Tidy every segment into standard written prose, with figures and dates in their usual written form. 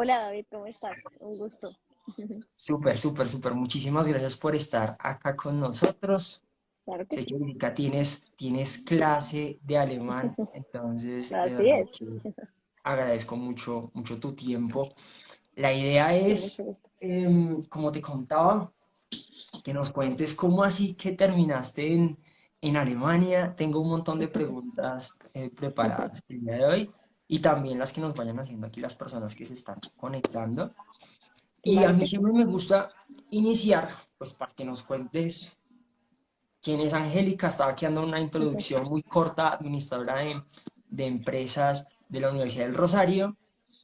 Hola David, ¿cómo estás? Un gusto. Súper, súper, súper. Muchísimas gracias por estar acá con nosotros. Claro que Sé que sí. ahorita tienes clase de alemán, entonces de Así verdad es. que agradezco mucho, mucho tu tiempo. La idea Con mucho es, gusto. como te contaba, que nos cuentes cómo así que terminaste en Alemania. Tengo un montón de preguntas preparadas el día de hoy y también las que nos vayan haciendo aquí las personas que se están conectando. Y a Claro mí que sí. siempre me gusta iniciar, pues para que nos cuentes quién es Angélica. Estaba aquí dando una introducción muy corta, administradora de empresas de la Universidad del Rosario.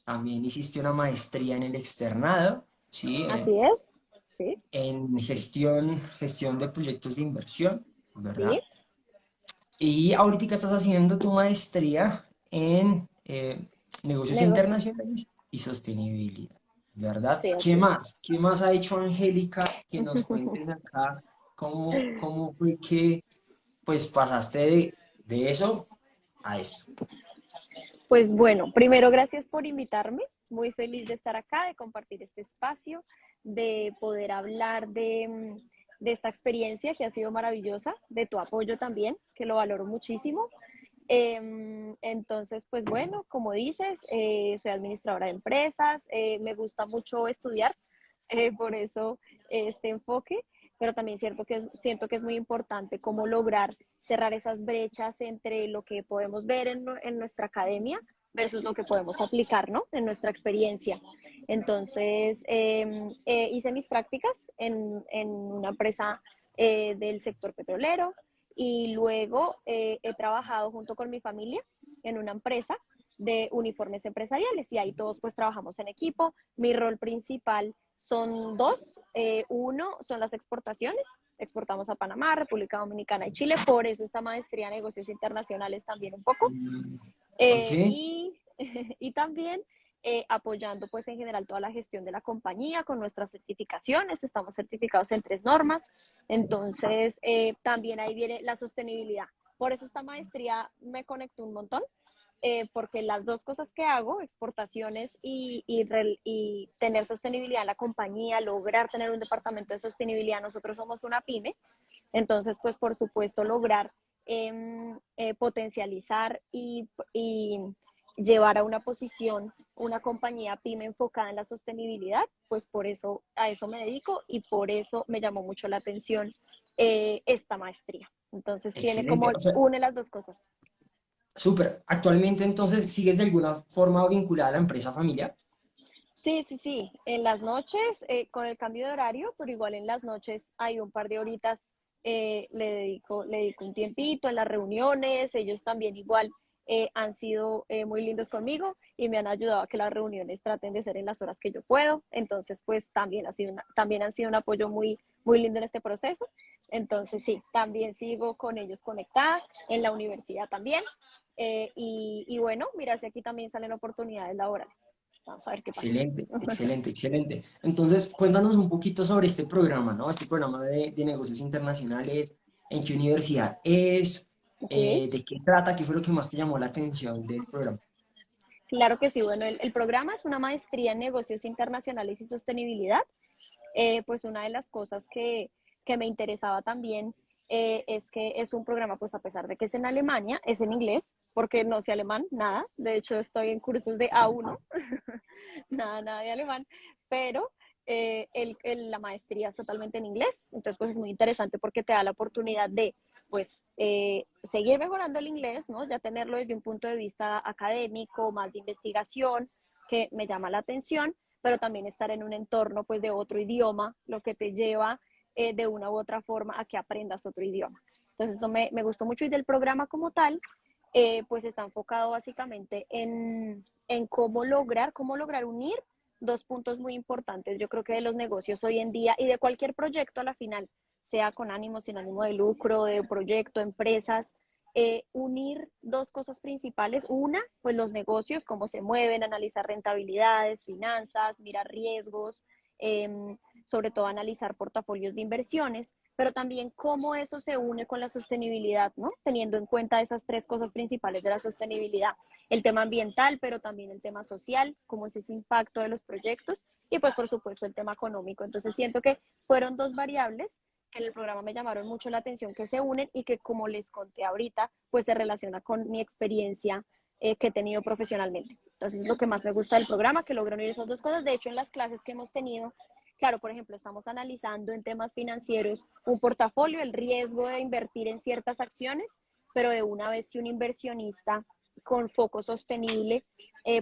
También hiciste una maestría en el externado, ¿sí? Así es. Sí, En gestión de proyectos de inversión, sí, ¿verdad? Y ahorita estás haciendo tu maestría en negocios negocios. internacionales y sostenibilidad, ¿verdad? Sí, ¿Qué así es. más? ¿Qué más ha hecho Angélica? Que nos cuentes acá cómo fue que pues pasaste de eso a esto. Pues bueno, primero gracias por invitarme. Muy feliz de estar acá, de compartir este espacio, de poder hablar de esta experiencia que ha sido maravillosa, de tu apoyo también, que lo valoro muchísimo. Entonces, pues bueno, como dices, soy administradora de empresas, me gusta mucho estudiar, por eso este enfoque, pero también siento que es muy importante cómo lograr cerrar esas brechas entre lo que podemos ver en nuestra academia versus lo que podemos aplicar, ¿no? En nuestra experiencia. Entonces, hice mis prácticas en una empresa del sector petrolero, y luego he trabajado junto con mi familia en una empresa de uniformes empresariales y ahí todos pues trabajamos en equipo. Mi rol principal son dos. Uno son las exportaciones. Exportamos a Panamá, República Dominicana y Chile, por eso esta maestría en negocios internacionales también un poco. Mm, ok, Y, y también apoyando pues en general toda la gestión de la compañía con nuestras certificaciones. Estamos certificados en 3 normas, entonces también ahí viene la sostenibilidad. Por eso esta maestría me conectó un montón, porque las dos cosas que hago, exportaciones y tener sostenibilidad en la compañía, lograr tener un departamento de sostenibilidad, nosotros somos una pyme, entonces pues por supuesto lograr potencializar y llevar a una posición una compañía pyme enfocada en la sostenibilidad, pues por eso a eso me dedico y por eso me llamó mucho la atención esta maestría. Entonces tiene como excelente. O sea, une las dos cosas. súper. Actualmente entonces sigues de alguna forma vinculada a la empresa familiar. Sí, sí, sí. En las noches, con el cambio de horario, pero igual en las noches hay un par de horitas, le dedico un tiempito en las reuniones. Ellos también igual han sido muy lindos conmigo y me han ayudado a que las reuniones traten de ser en las horas que yo puedo. Entonces, pues también han sido un apoyo muy, muy lindo en este proceso. Entonces, sí, también sigo con ellos conectada en la universidad también. Y bueno, mira si aquí también salen oportunidades laborales. Vamos a ver qué pasa. Excelente, excelente, excelente. Entonces, cuéntanos un poquito sobre este programa, ¿no? Este programa de negocios internacionales, ¿en qué universidad es? Ok, ¿De qué trata? ¿Qué fue lo que más te llamó la atención del programa? claro que sí. Bueno, el programa es una maestría en negocios internacionales y sostenibilidad. Pues una de las cosas que me interesaba también es que es un programa, pues a pesar de que es en Alemania, es en inglés, porque no sé alemán, nada. De hecho, estoy en cursos de A1, nada, nada de alemán, pero la maestría es totalmente en inglés. Entonces, pues es muy interesante porque te da la oportunidad de, pues, seguir mejorando el inglés, ¿no? Ya tenerlo desde un punto de vista académico, más de investigación, que me llama la atención, pero también estar en un entorno pues de otro idioma, lo que te lleva de una u otra forma a que aprendas otro idioma. Entonces eso me gustó mucho, y del programa como tal, pues está enfocado básicamente en cómo lograr unir dos puntos muy importantes. Yo creo que de los negocios hoy en día y de cualquier proyecto a la final, sea con ánimo, sin ánimo de lucro, de proyecto, empresas, unir dos cosas principales. Una, pues los negocios, cómo se mueven, analizar rentabilidades, finanzas, mirar riesgos, eh, sobre todo analizar portafolios de inversiones, pero también cómo eso se une con la sostenibilidad, ¿no? Teniendo en cuenta esas tres cosas principales de la sostenibilidad, el tema ambiental, pero también el tema social, cómo es ese impacto de los proyectos y pues por supuesto el tema económico. Entonces siento que fueron dos variables que en el programa me llamaron mucho la atención, que se unen y que como les conté ahorita, pues se relaciona con mi experiencia que he tenido profesionalmente. Entonces es lo que más me gusta del programa, que logran unir esas dos cosas. De hecho, en las clases que hemos tenido, claro, por ejemplo, estamos analizando en temas financieros un portafolio, el riesgo de invertir en ciertas acciones, pero de una vez si un inversionista con foco sostenible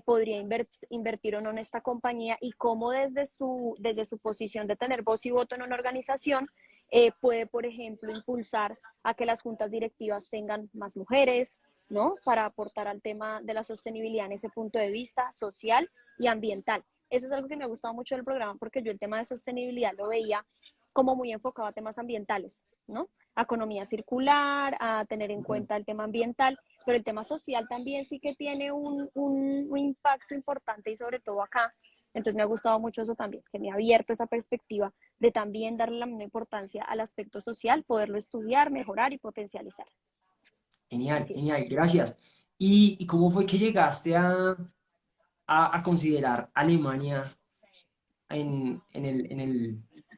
podría invertir o no en esta compañía y cómo desde su posición de tener voz y voto en una organización puede, por ejemplo, impulsar a que las juntas directivas tengan más mujeres, ¿no? Para aportar al tema de la sostenibilidad en ese punto de vista social y ambiental. Eso es algo que me ha gustado mucho del programa porque yo el tema de sostenibilidad lo veía como muy enfocado a temas ambientales, ¿no? A economía circular, a tener en cuenta el tema ambiental, pero el tema social también sí que tiene un impacto importante y sobre todo acá. Entonces me ha gustado mucho eso también, que me ha abierto esa perspectiva de también darle la misma importancia al aspecto social, poderlo estudiar, mejorar y potencializar. Genial, Así es. genial, gracias. ¿Y cómo fue que llegaste a considerar Alemania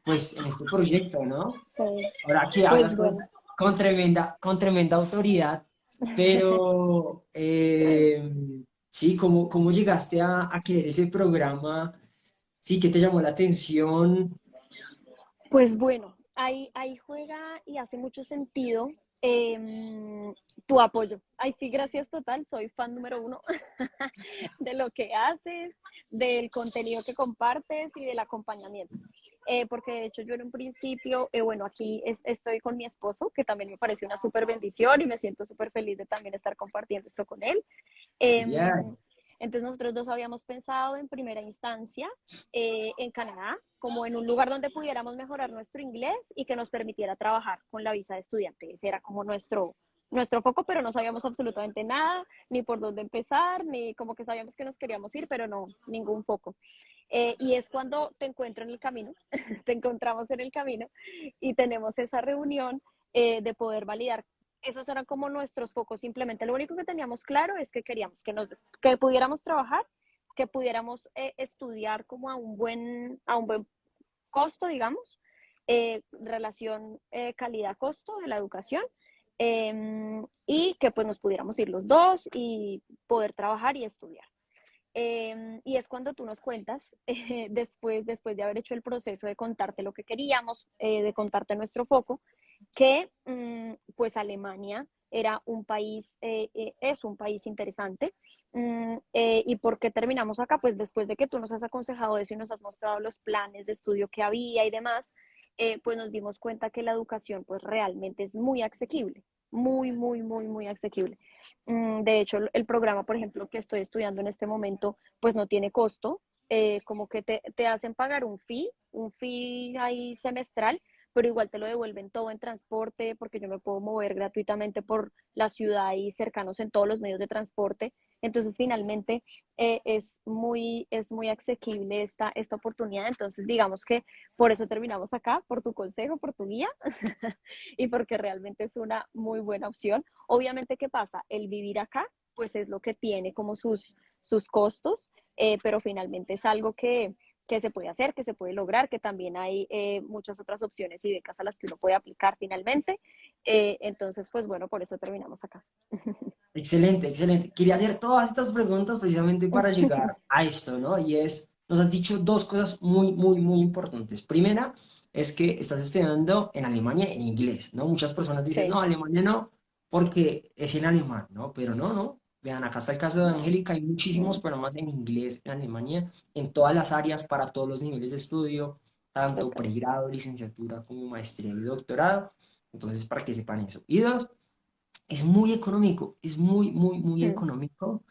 pues, en este proyecto, ¿no? Sí. Ahora que Pues hablas bueno, con tremenda autoridad, pero sí, ¿cómo llegaste a querer ese programa? Sí, ¿qué te llamó la atención? pues bueno, ahí juega y hace mucho sentido tu apoyo. Ahí sí, gracias total, soy fan número uno de lo que haces, del contenido que compartes y del acompañamiento. Porque de hecho yo en un principio, bueno, aquí estoy con mi esposo, que también me parece una súper bendición y me siento súper feliz de también estar compartiendo esto con él. Genial. Entonces nosotros dos habíamos pensado en primera instancia en Canadá, como en un lugar donde pudiéramos mejorar nuestro inglés y que nos permitiera trabajar con la visa de estudiante. Ese era como nuestro foco, pero no sabíamos absolutamente nada, ni por dónde empezar, ni como que sabíamos que nos queríamos ir, pero no, ningún foco. Y es cuando te encuentro en el camino, te encontramos en el camino y tenemos esa reunión de poder validar. Esos eran como nuestros focos. Simplemente lo único que teníamos claro es que queríamos que pudiéramos trabajar, que pudiéramos estudiar como a un buen costo, digamos, relación calidad-costo de la educación, y que pues nos pudiéramos ir los dos y poder trabajar y estudiar. Y es cuando tú nos cuentas, después de haber hecho el proceso de contarte lo que queríamos, de contarte nuestro foco, que pues Alemania era un país, es un país interesante. ¿Y por qué terminamos acá? Pues después de que tú nos has aconsejado eso y nos has mostrado los planes de estudio que había y demás, pues nos dimos cuenta que la educación pues realmente es muy asequible, muy asequible. De hecho, el programa, por ejemplo, que estoy estudiando en este momento, pues no tiene costo, como que te hacen pagar un fee ahí semestral, pero igual te lo devuelven todo en transporte, porque yo me puedo mover gratuitamente por la ciudad y cercanos en todos los medios de transporte. Entonces, finalmente, es muy asequible esta oportunidad. Entonces, digamos que por eso terminamos acá, por tu consejo, por tu guía, y porque realmente es una muy buena opción. Obviamente, ¿qué pasa? El vivir acá, pues es lo que tiene como sus costos, pero finalmente es algo que se puede hacer, que se puede lograr, que también hay muchas otras opciones y becas a las que uno puede aplicar finalmente. Entonces, pues bueno, por eso terminamos acá. Excelente, excelente. Quería hacer todas estas preguntas precisamente para llegar a esto, ¿no? Y es, nos has dicho dos cosas muy importantes. Primera, es que estás estudiando en Alemania en inglés, ¿no? Muchas personas dicen, Sí, no, Alemania no, porque es en alemán, ¿no? Pero no, no. Vean, acá está el caso de no, Angélica, hay muchísimos no, programas en inglés en Alemania, en todas las áreas, para todos los niveles de estudio, tanto total. pregrado, licenciatura como maestría y doctorado. Entonces, para que sepan eso. Y dos, es muy económico, es muy Mm, económico.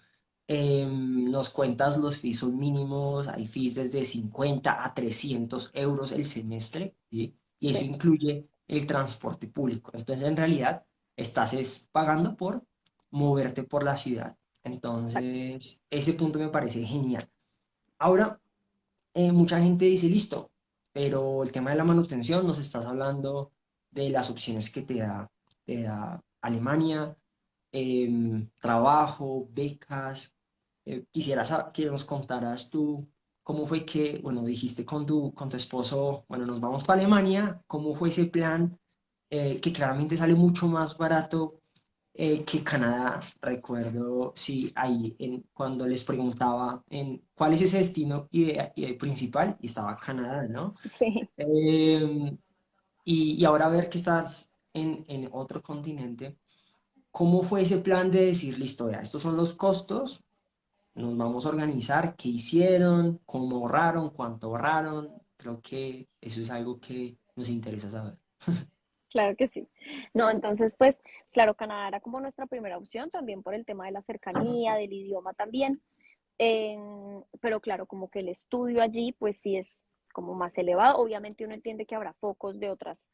Nos cuentas, los fees son mínimos, hay fees desde 50 a 300 euros el semestre, ¿sí? Y eso sí, incluye el transporte público. Entonces, en realidad, estás es pagando por moverte por la ciudad. exacto. Entonces, ese punto me parece genial. Ahora, mucha gente dice, listo, pero el tema de la manutención nos estás hablando de las opciones que te da Alemania, trabajo, becas. Que nos contaras tú cómo fue que, bueno, dijiste con tu esposo, bueno, nos vamos para Alemania, cómo fue ese plan, que claramente sale mucho más barato que Canadá. Recuerdo, sí, ahí cuando les preguntaba cuál es ese destino principal, y estaba Canadá, ¿no? Sí. Em, y ahora ver que estás en otro continente, ¿cómo fue ese plan de decir, listo, ya, estos son los costos, nos vamos a organizar, qué hicieron, cómo ahorraron, cuánto ahorraron? Creo que eso es algo que nos interesa saber. Claro que sí. No, entonces, pues, claro, Canadá era como nuestra primera opción, también por el tema de la cercanía, del idioma también. Pero claro, como que el estudio allí, pues sí es como más elevado. Obviamente uno entiende que habrá focos de otras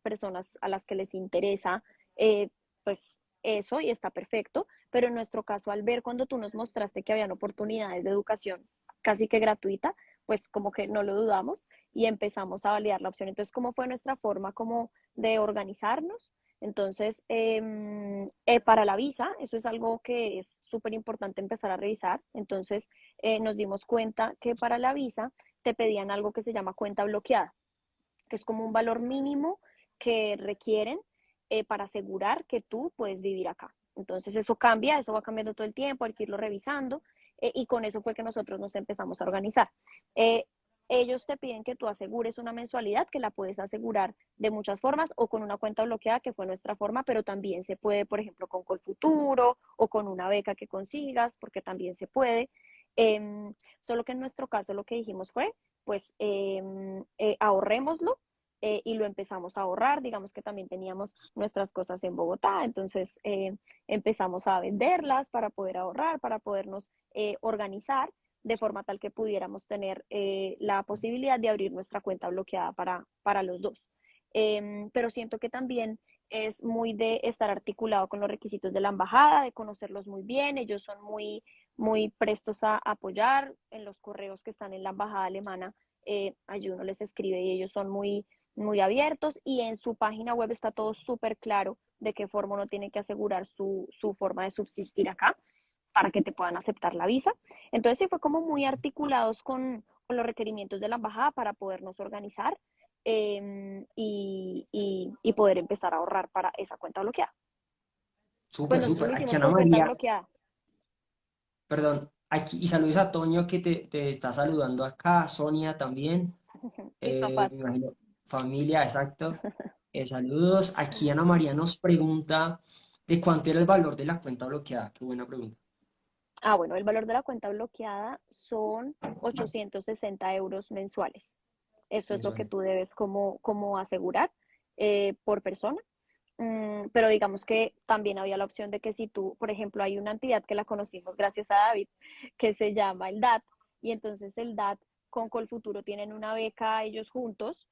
personas a las que les interesa, pues eso y está perfecto. Pero en nuestro caso, al ver cuando tú nos mostraste que habían oportunidades de educación casi que gratuita, pues como que no lo dudamos y empezamos a validar la opción. Entonces, ¿cómo fue nuestra forma como de organizarnos? Entonces, para la visa, eso es algo que es súper importante empezar a revisar. Entonces, nos dimos cuenta que para la visa te pedían algo que se llama cuenta bloqueada, que es como un valor mínimo que requieren para asegurar que tú puedes vivir acá. Entonces, eso cambia, eso va cambiando todo el tiempo, hay que irlo revisando, y con eso fue que nosotros nos empezamos a organizar. Eh, ellos te piden que tú asegures una mensualidad, que la puedes asegurar de muchas formas o con una cuenta bloqueada, que fue nuestra forma, pero también se puede, por ejemplo, con Colfuturo o con una beca que consigas, porque también se puede. Solo que en nuestro caso lo que dijimos fue, pues ahorrémoslo, y lo empezamos a ahorrar. Digamos que también teníamos nuestras cosas en Bogotá, entonces empezamos a venderlas para poder ahorrar, para podernos organizar de forma tal que pudiéramos tener la posibilidad de abrir nuestra cuenta bloqueada para los dos. Pero siento que también es muy de estar articulado con los requisitos de la embajada, de conocerlos muy bien. Ellos son muy prestos a apoyar en los correos que están en la embajada alemana. Allí uno les escribe y ellos son muy abiertos, y en su página web está todo súper claro de qué forma uno tiene que asegurar su forma de subsistir acá para que te puedan aceptar la visa. Entonces sí fue como muy articulados con los requerimientos de la embajada para podernos organizar, y poder empezar a ahorrar para esa cuenta bloqueada. Pues Súper, nosotros súper. lo Aquí hicimos Ana con cuenta María, bloqueada. perdón, aquí, y saludos a Toño que te está saludando acá, Sonia también, Mis papás. me imagino, familia, exacto. Saludos. Aquí Ana María nos pregunta de cuánto era el valor de la cuenta bloqueada. Qué buena pregunta. Bueno, el valor de la cuenta bloqueada son 860 euros mensuales. Eso es lo que Mensual. tú debes como asegurar por persona. Pero digamos que también había la opción de que si tú, por ejemplo, hay una entidad que la conocimos gracias a David, que se llama el DAT, y entonces el DAT con Colfuturo tienen una beca ellos juntos,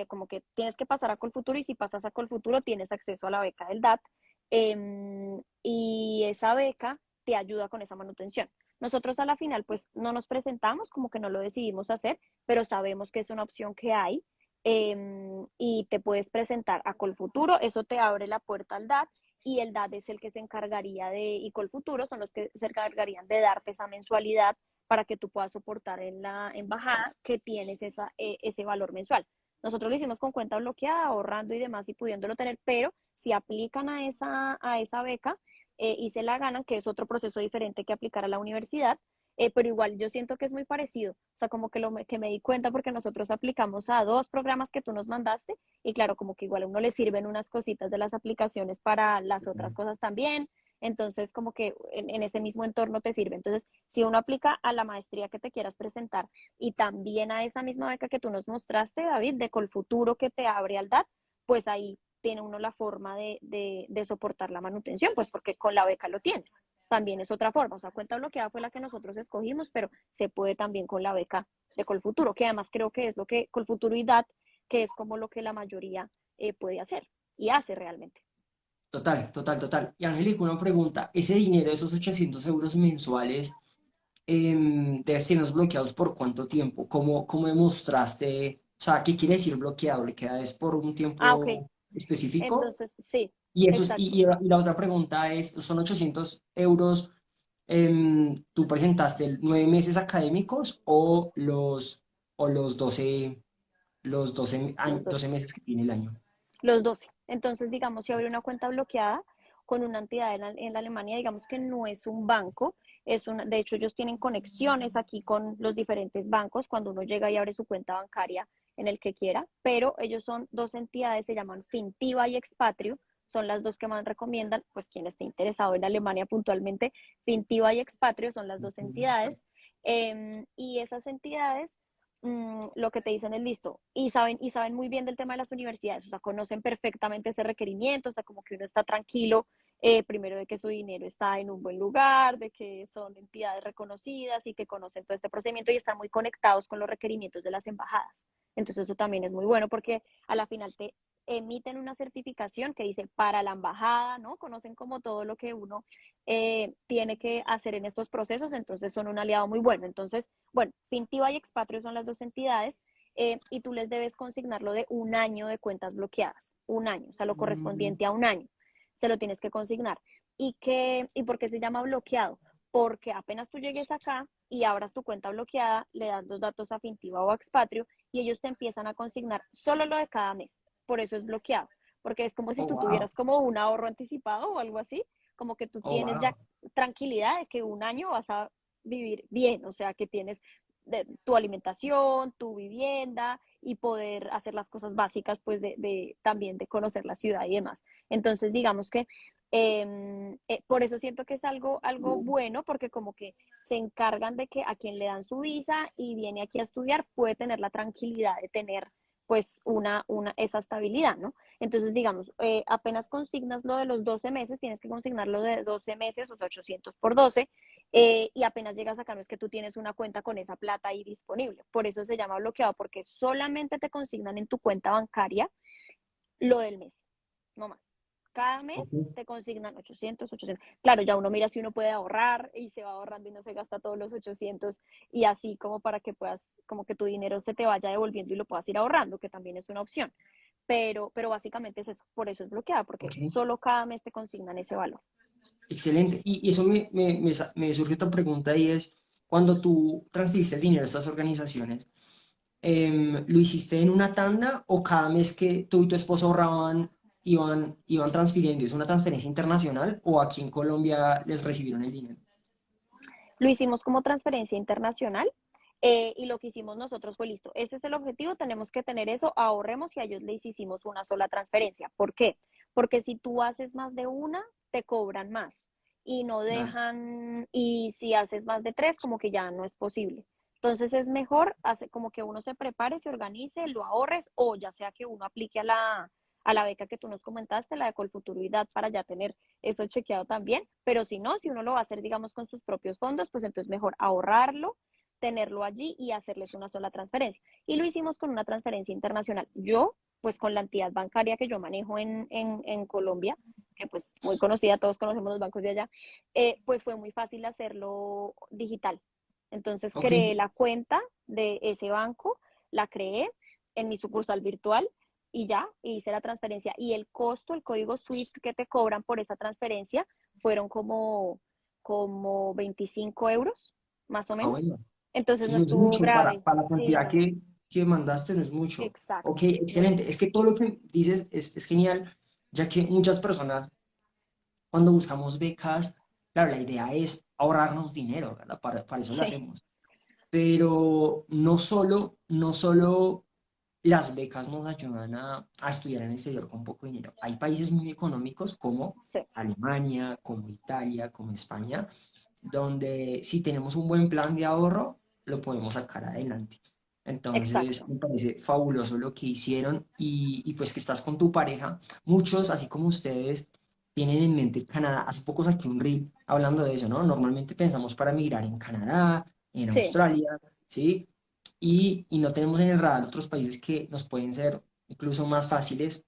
como que tienes que pasar a Colfuturo, y si pasas a Colfuturo tienes acceso a la beca del DAT, y esa beca te ayuda con esa manutención. Nosotros a la final pues no nos presentamos, como que no lo decidimos hacer, pero sabemos que es una opción que hay, y te puedes presentar a Colfuturo, eso te abre la puerta al DAT, y el DAT es el que se encargaría y Colfuturo son los que se encargarían de darte esa mensualidad para que tú puedas soportar en la embajada que tienes ese valor mensual. Nosotros lo hicimos con cuenta bloqueada, ahorrando y demás y pudiéndolo tener, pero si aplican a esa beca y se la ganan, que es otro proceso diferente que aplicar a la universidad, pero igual yo siento que es muy parecido. O sea, como que me di cuenta porque nosotros aplicamos a dos programas que tú nos mandaste, y claro, como que igual a uno le sirven unas cositas de las aplicaciones para las otras cosas también. Entonces, como que en ese mismo entorno te sirve. Entonces, si uno aplica a la maestría que te quieras presentar y también a esa misma beca que tú nos mostraste, David, de Colfuturo, que te abre al DAT, pues ahí tiene uno la forma de soportar la manutención, pues porque con la beca lo tienes. También es otra forma. O sea, cuenta bloqueada fue la que nosotros escogimos, pero se puede también con la beca de Colfuturo, que además creo que es lo que Colfuturo y DAT, que es como lo que la mayoría puede hacer y hace realmente. Total, total, total. Y Angélica, una pregunta. ¿Ese dinero, esos 800 euros mensuales, debes tenerlos bloqueados por cuánto tiempo, cómo demostraste, o sea, ¿qué quiere decir bloqueado? ¿Bloqueada es por un Ah, ok. tiempo específico? Entonces, sí, Y, eso exacto. y la otra pregunta es, ¿son 800 euros? ¿Tú presentaste 9 meses académicos o los 12 Los 12. meses que tiene el año? Los 12. Entonces, digamos, si abre una cuenta bloqueada con una entidad en la Alemania, digamos que no es un banco, de hecho ellos tienen conexiones aquí con los diferentes bancos cuando uno llega y abre su cuenta bancaria en el que quiera, pero ellos son dos entidades, se llaman Fintiva y Expatrio, son las dos que más recomiendan, pues quien esté interesado en Alemania puntualmente, Fintiva y Expatrio son las dos entidades, y esas entidades lo que te dicen es listo. Y saben muy bien del tema de las universidades, o sea, conocen perfectamente ese requerimiento, o sea, como que uno está tranquilo, primero de que su dinero está en un buen lugar, de que son entidades reconocidas y que conocen todo este procedimiento y están muy conectados con los requerimientos de las embajadas. Entonces eso también es muy bueno porque a la final te emiten una certificación que dice para la embajada, ¿no? Conocen como todo lo que uno tiene que hacer en estos procesos, entonces son un aliado muy bueno. Entonces, bueno, Fintiva y Expatrio son las dos entidades y tú les debes consignarlo de un año de cuentas bloqueadas, un año, o sea, lo Mm, correspondiente a un año, se lo tienes que consignar. ¿Y por qué se llama bloqueado? Porque apenas tú llegues acá y abras tu cuenta bloqueada, le das los datos a Fintiva o a Expatrio y ellos te empiezan a consignar solo lo de cada mes. Por eso es bloqueado, porque es como si Oh, tú wow. tuvieras como un ahorro anticipado o algo así, como que tú Oh, tienes ya wow. tranquilidad de que un año vas a vivir bien, o sea, que tienes tu alimentación, tu vivienda y poder hacer las cosas básicas, pues también de conocer la ciudad y demás. Entonces, digamos que por eso siento que es algo bueno, porque como que se encargan de que a quien le dan su visa y viene aquí a estudiar puede tener la tranquilidad de tener pues esa estabilidad, ¿no? Entonces, digamos, apenas consignas lo de los 12 meses, tienes que consignar lo de 12 meses, o sea, 800 por 12, y apenas llegas acá no es que tú tienes una cuenta con esa plata ahí disponible. Por eso se llama bloqueado, porque solamente te consignan en tu cuenta bancaria lo del mes, no más. Cada Ok. mes te consignan 800. Claro, ya uno mira si uno puede ahorrar y se va ahorrando y no se gasta todos los 800 y así como para que puedas, como que tu dinero se te vaya devolviendo y lo puedas ir ahorrando, que también es una opción. Pero básicamente es eso, por eso es bloqueada, porque Ok. solo cada mes te consignan ese valor. Excelente. Y eso me surge otra pregunta y es, cuando tú transferiste el dinero a estas organizaciones, ¿lo hiciste en una tanda o cada mes que tú y tu esposo ahorraban iban transfiriendo? ¿Es una transferencia internacional o aquí en Colombia les recibieron el dinero? Lo hicimos como transferencia internacional y lo que hicimos nosotros fue listo. Ese es el objetivo, tenemos que tener eso, ahorremos y a ellos les hicimos una sola transferencia. ¿Por qué? Porque si tú haces más de una, te cobran más y no Claro. dejan, y si haces más de tres, como que ya no es posible. Entonces es mejor como que uno se prepare, se organice, lo ahorres o ya sea que uno aplique a la beca que tú nos comentaste, la de Colfuturidad, para ya tener eso chequeado también, pero si no, si uno lo va a hacer, digamos, con sus propios fondos, pues entonces mejor ahorrarlo, tenerlo allí y hacerles una sola transferencia. Y lo hicimos con una transferencia internacional. Yo, pues con la entidad bancaria que yo manejo en Colombia, que pues muy conocida, todos conocemos los bancos de allá, pues fue muy fácil hacerlo digital. Entonces Ok. creé la cuenta de ese banco, la creé en mi sucursal virtual y ya, hice la transferencia. Y el costo, el código SWIFT que te cobran por esa transferencia fueron como 25 euros, más o Ah, menos. bueno. Entonces Sí, no no es estuvo mucho, para, grave. para la Sí, cantidad no, que mandaste, no es mucho. Ok, exacto. No es, excelente. Es que todo lo que dices es genial, ya que muchas personas, cuando buscamos becas, claro, la idea es ahorrarnos dinero, ¿verdad? Para eso lo sí, hacemos. Pero no solo las becas nos ayudan a estudiar en el exterior con poco dinero. Hay países muy económicos como sí, Alemania, como Italia, como España, donde si tenemos un buen plan de ahorro, lo podemos sacar adelante. Entonces, exacto. me parece fabuloso lo que hicieron y pues que estás con tu pareja. Muchos, así como ustedes, tienen en mente Canadá. Hace poco saqué un reel hablando de eso, ¿no? Normalmente pensamos para migrar en Canadá, en Sí, Australia, ¿sí? Y no tenemos en el radar otros países que nos pueden ser incluso más fáciles.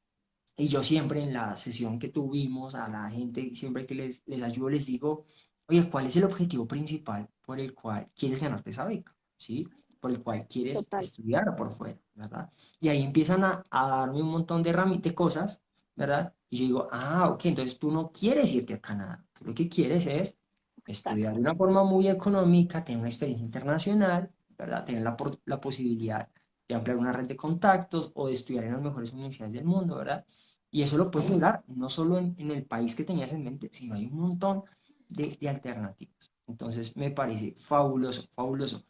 Y yo siempre en la sesión que tuvimos a la gente, siempre que les ayudo, les digo, oye, ¿cuál es el objetivo principal por el cual quieres ganarte esa beca? ¿Sí? Por el cual quieres Total. estudiar por fuera, ¿verdad? Y ahí empiezan a darme un montón de de cosas, ¿verdad? Y yo digo, ah, ok, entonces tú no quieres irte a Canadá, tú lo que quieres es estudiar Exacto. de una forma muy económica, tener una experiencia internacional, ¿verdad? Tener la posibilidad de ampliar una red de contactos o de estudiar en las mejores universidades del mundo, ¿verdad? Y eso lo puedes lograr no solo en el país que tenías en mente, sino hay un montón de alternativas. Entonces, me parece fabuloso, fabuloso.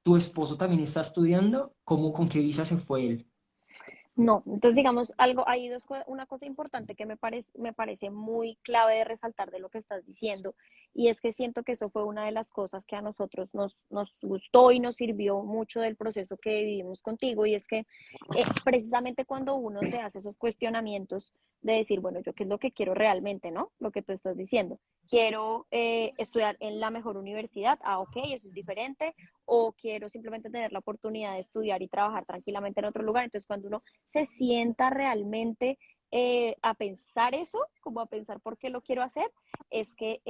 ¿Tu esposo también está estudiando? ¿Cómo, con qué visa se fue él? No, entonces digamos algo, hay una cosa importante que me parece muy clave de resaltar de lo que estás diciendo, y es que siento que eso fue una de las cosas que a nosotros nos gustó y nos sirvió mucho del proceso que vivimos contigo, y es que precisamente cuando uno se hace esos cuestionamientos de decir, bueno, yo qué es lo que quiero realmente, ¿no? Lo que tú estás diciendo. Quiero estudiar en la mejor universidad, ah, ok, eso es diferente, o quiero simplemente tener la oportunidad de estudiar y trabajar tranquilamente en otro lugar. Entonces, cuando uno se sienta realmente a pensar eso, como a pensar por qué lo quiero hacer, es que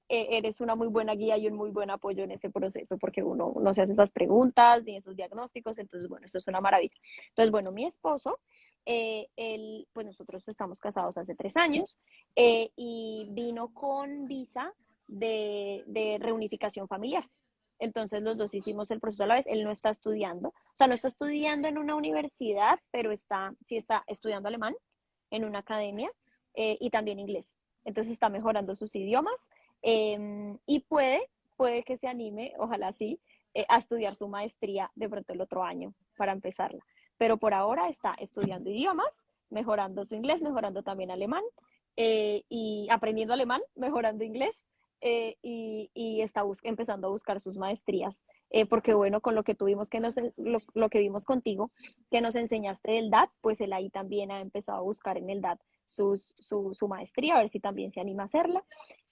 eres una muy buena guía y un muy buen apoyo en ese proceso, porque uno no se hace esas preguntas ni esos diagnósticos, entonces, bueno, eso es una maravilla. Entonces, bueno, mi esposo, pues nosotros estamos casados hace 3 años y vino con visa de reunificación familiar. Entonces los dos hicimos el proceso a la vez. Él no está estudiando, o sea, no está estudiando en una universidad, pero sí está estudiando alemán en una academia y también inglés. Entonces está mejorando sus idiomas y puede que se anime, ojalá sí, a estudiar su maestría de pronto el otro año para empezarla. Pero por ahora está estudiando idiomas, mejorando su inglés, mejorando también alemán y aprendiendo alemán, mejorando inglés y está empezando a buscar sus maestrías, porque bueno, con lo que tuvimos lo que vimos contigo, que nos enseñaste del DAT, pues él ahí también ha empezado a buscar en el DAT su maestría, a ver si también se anima a hacerla.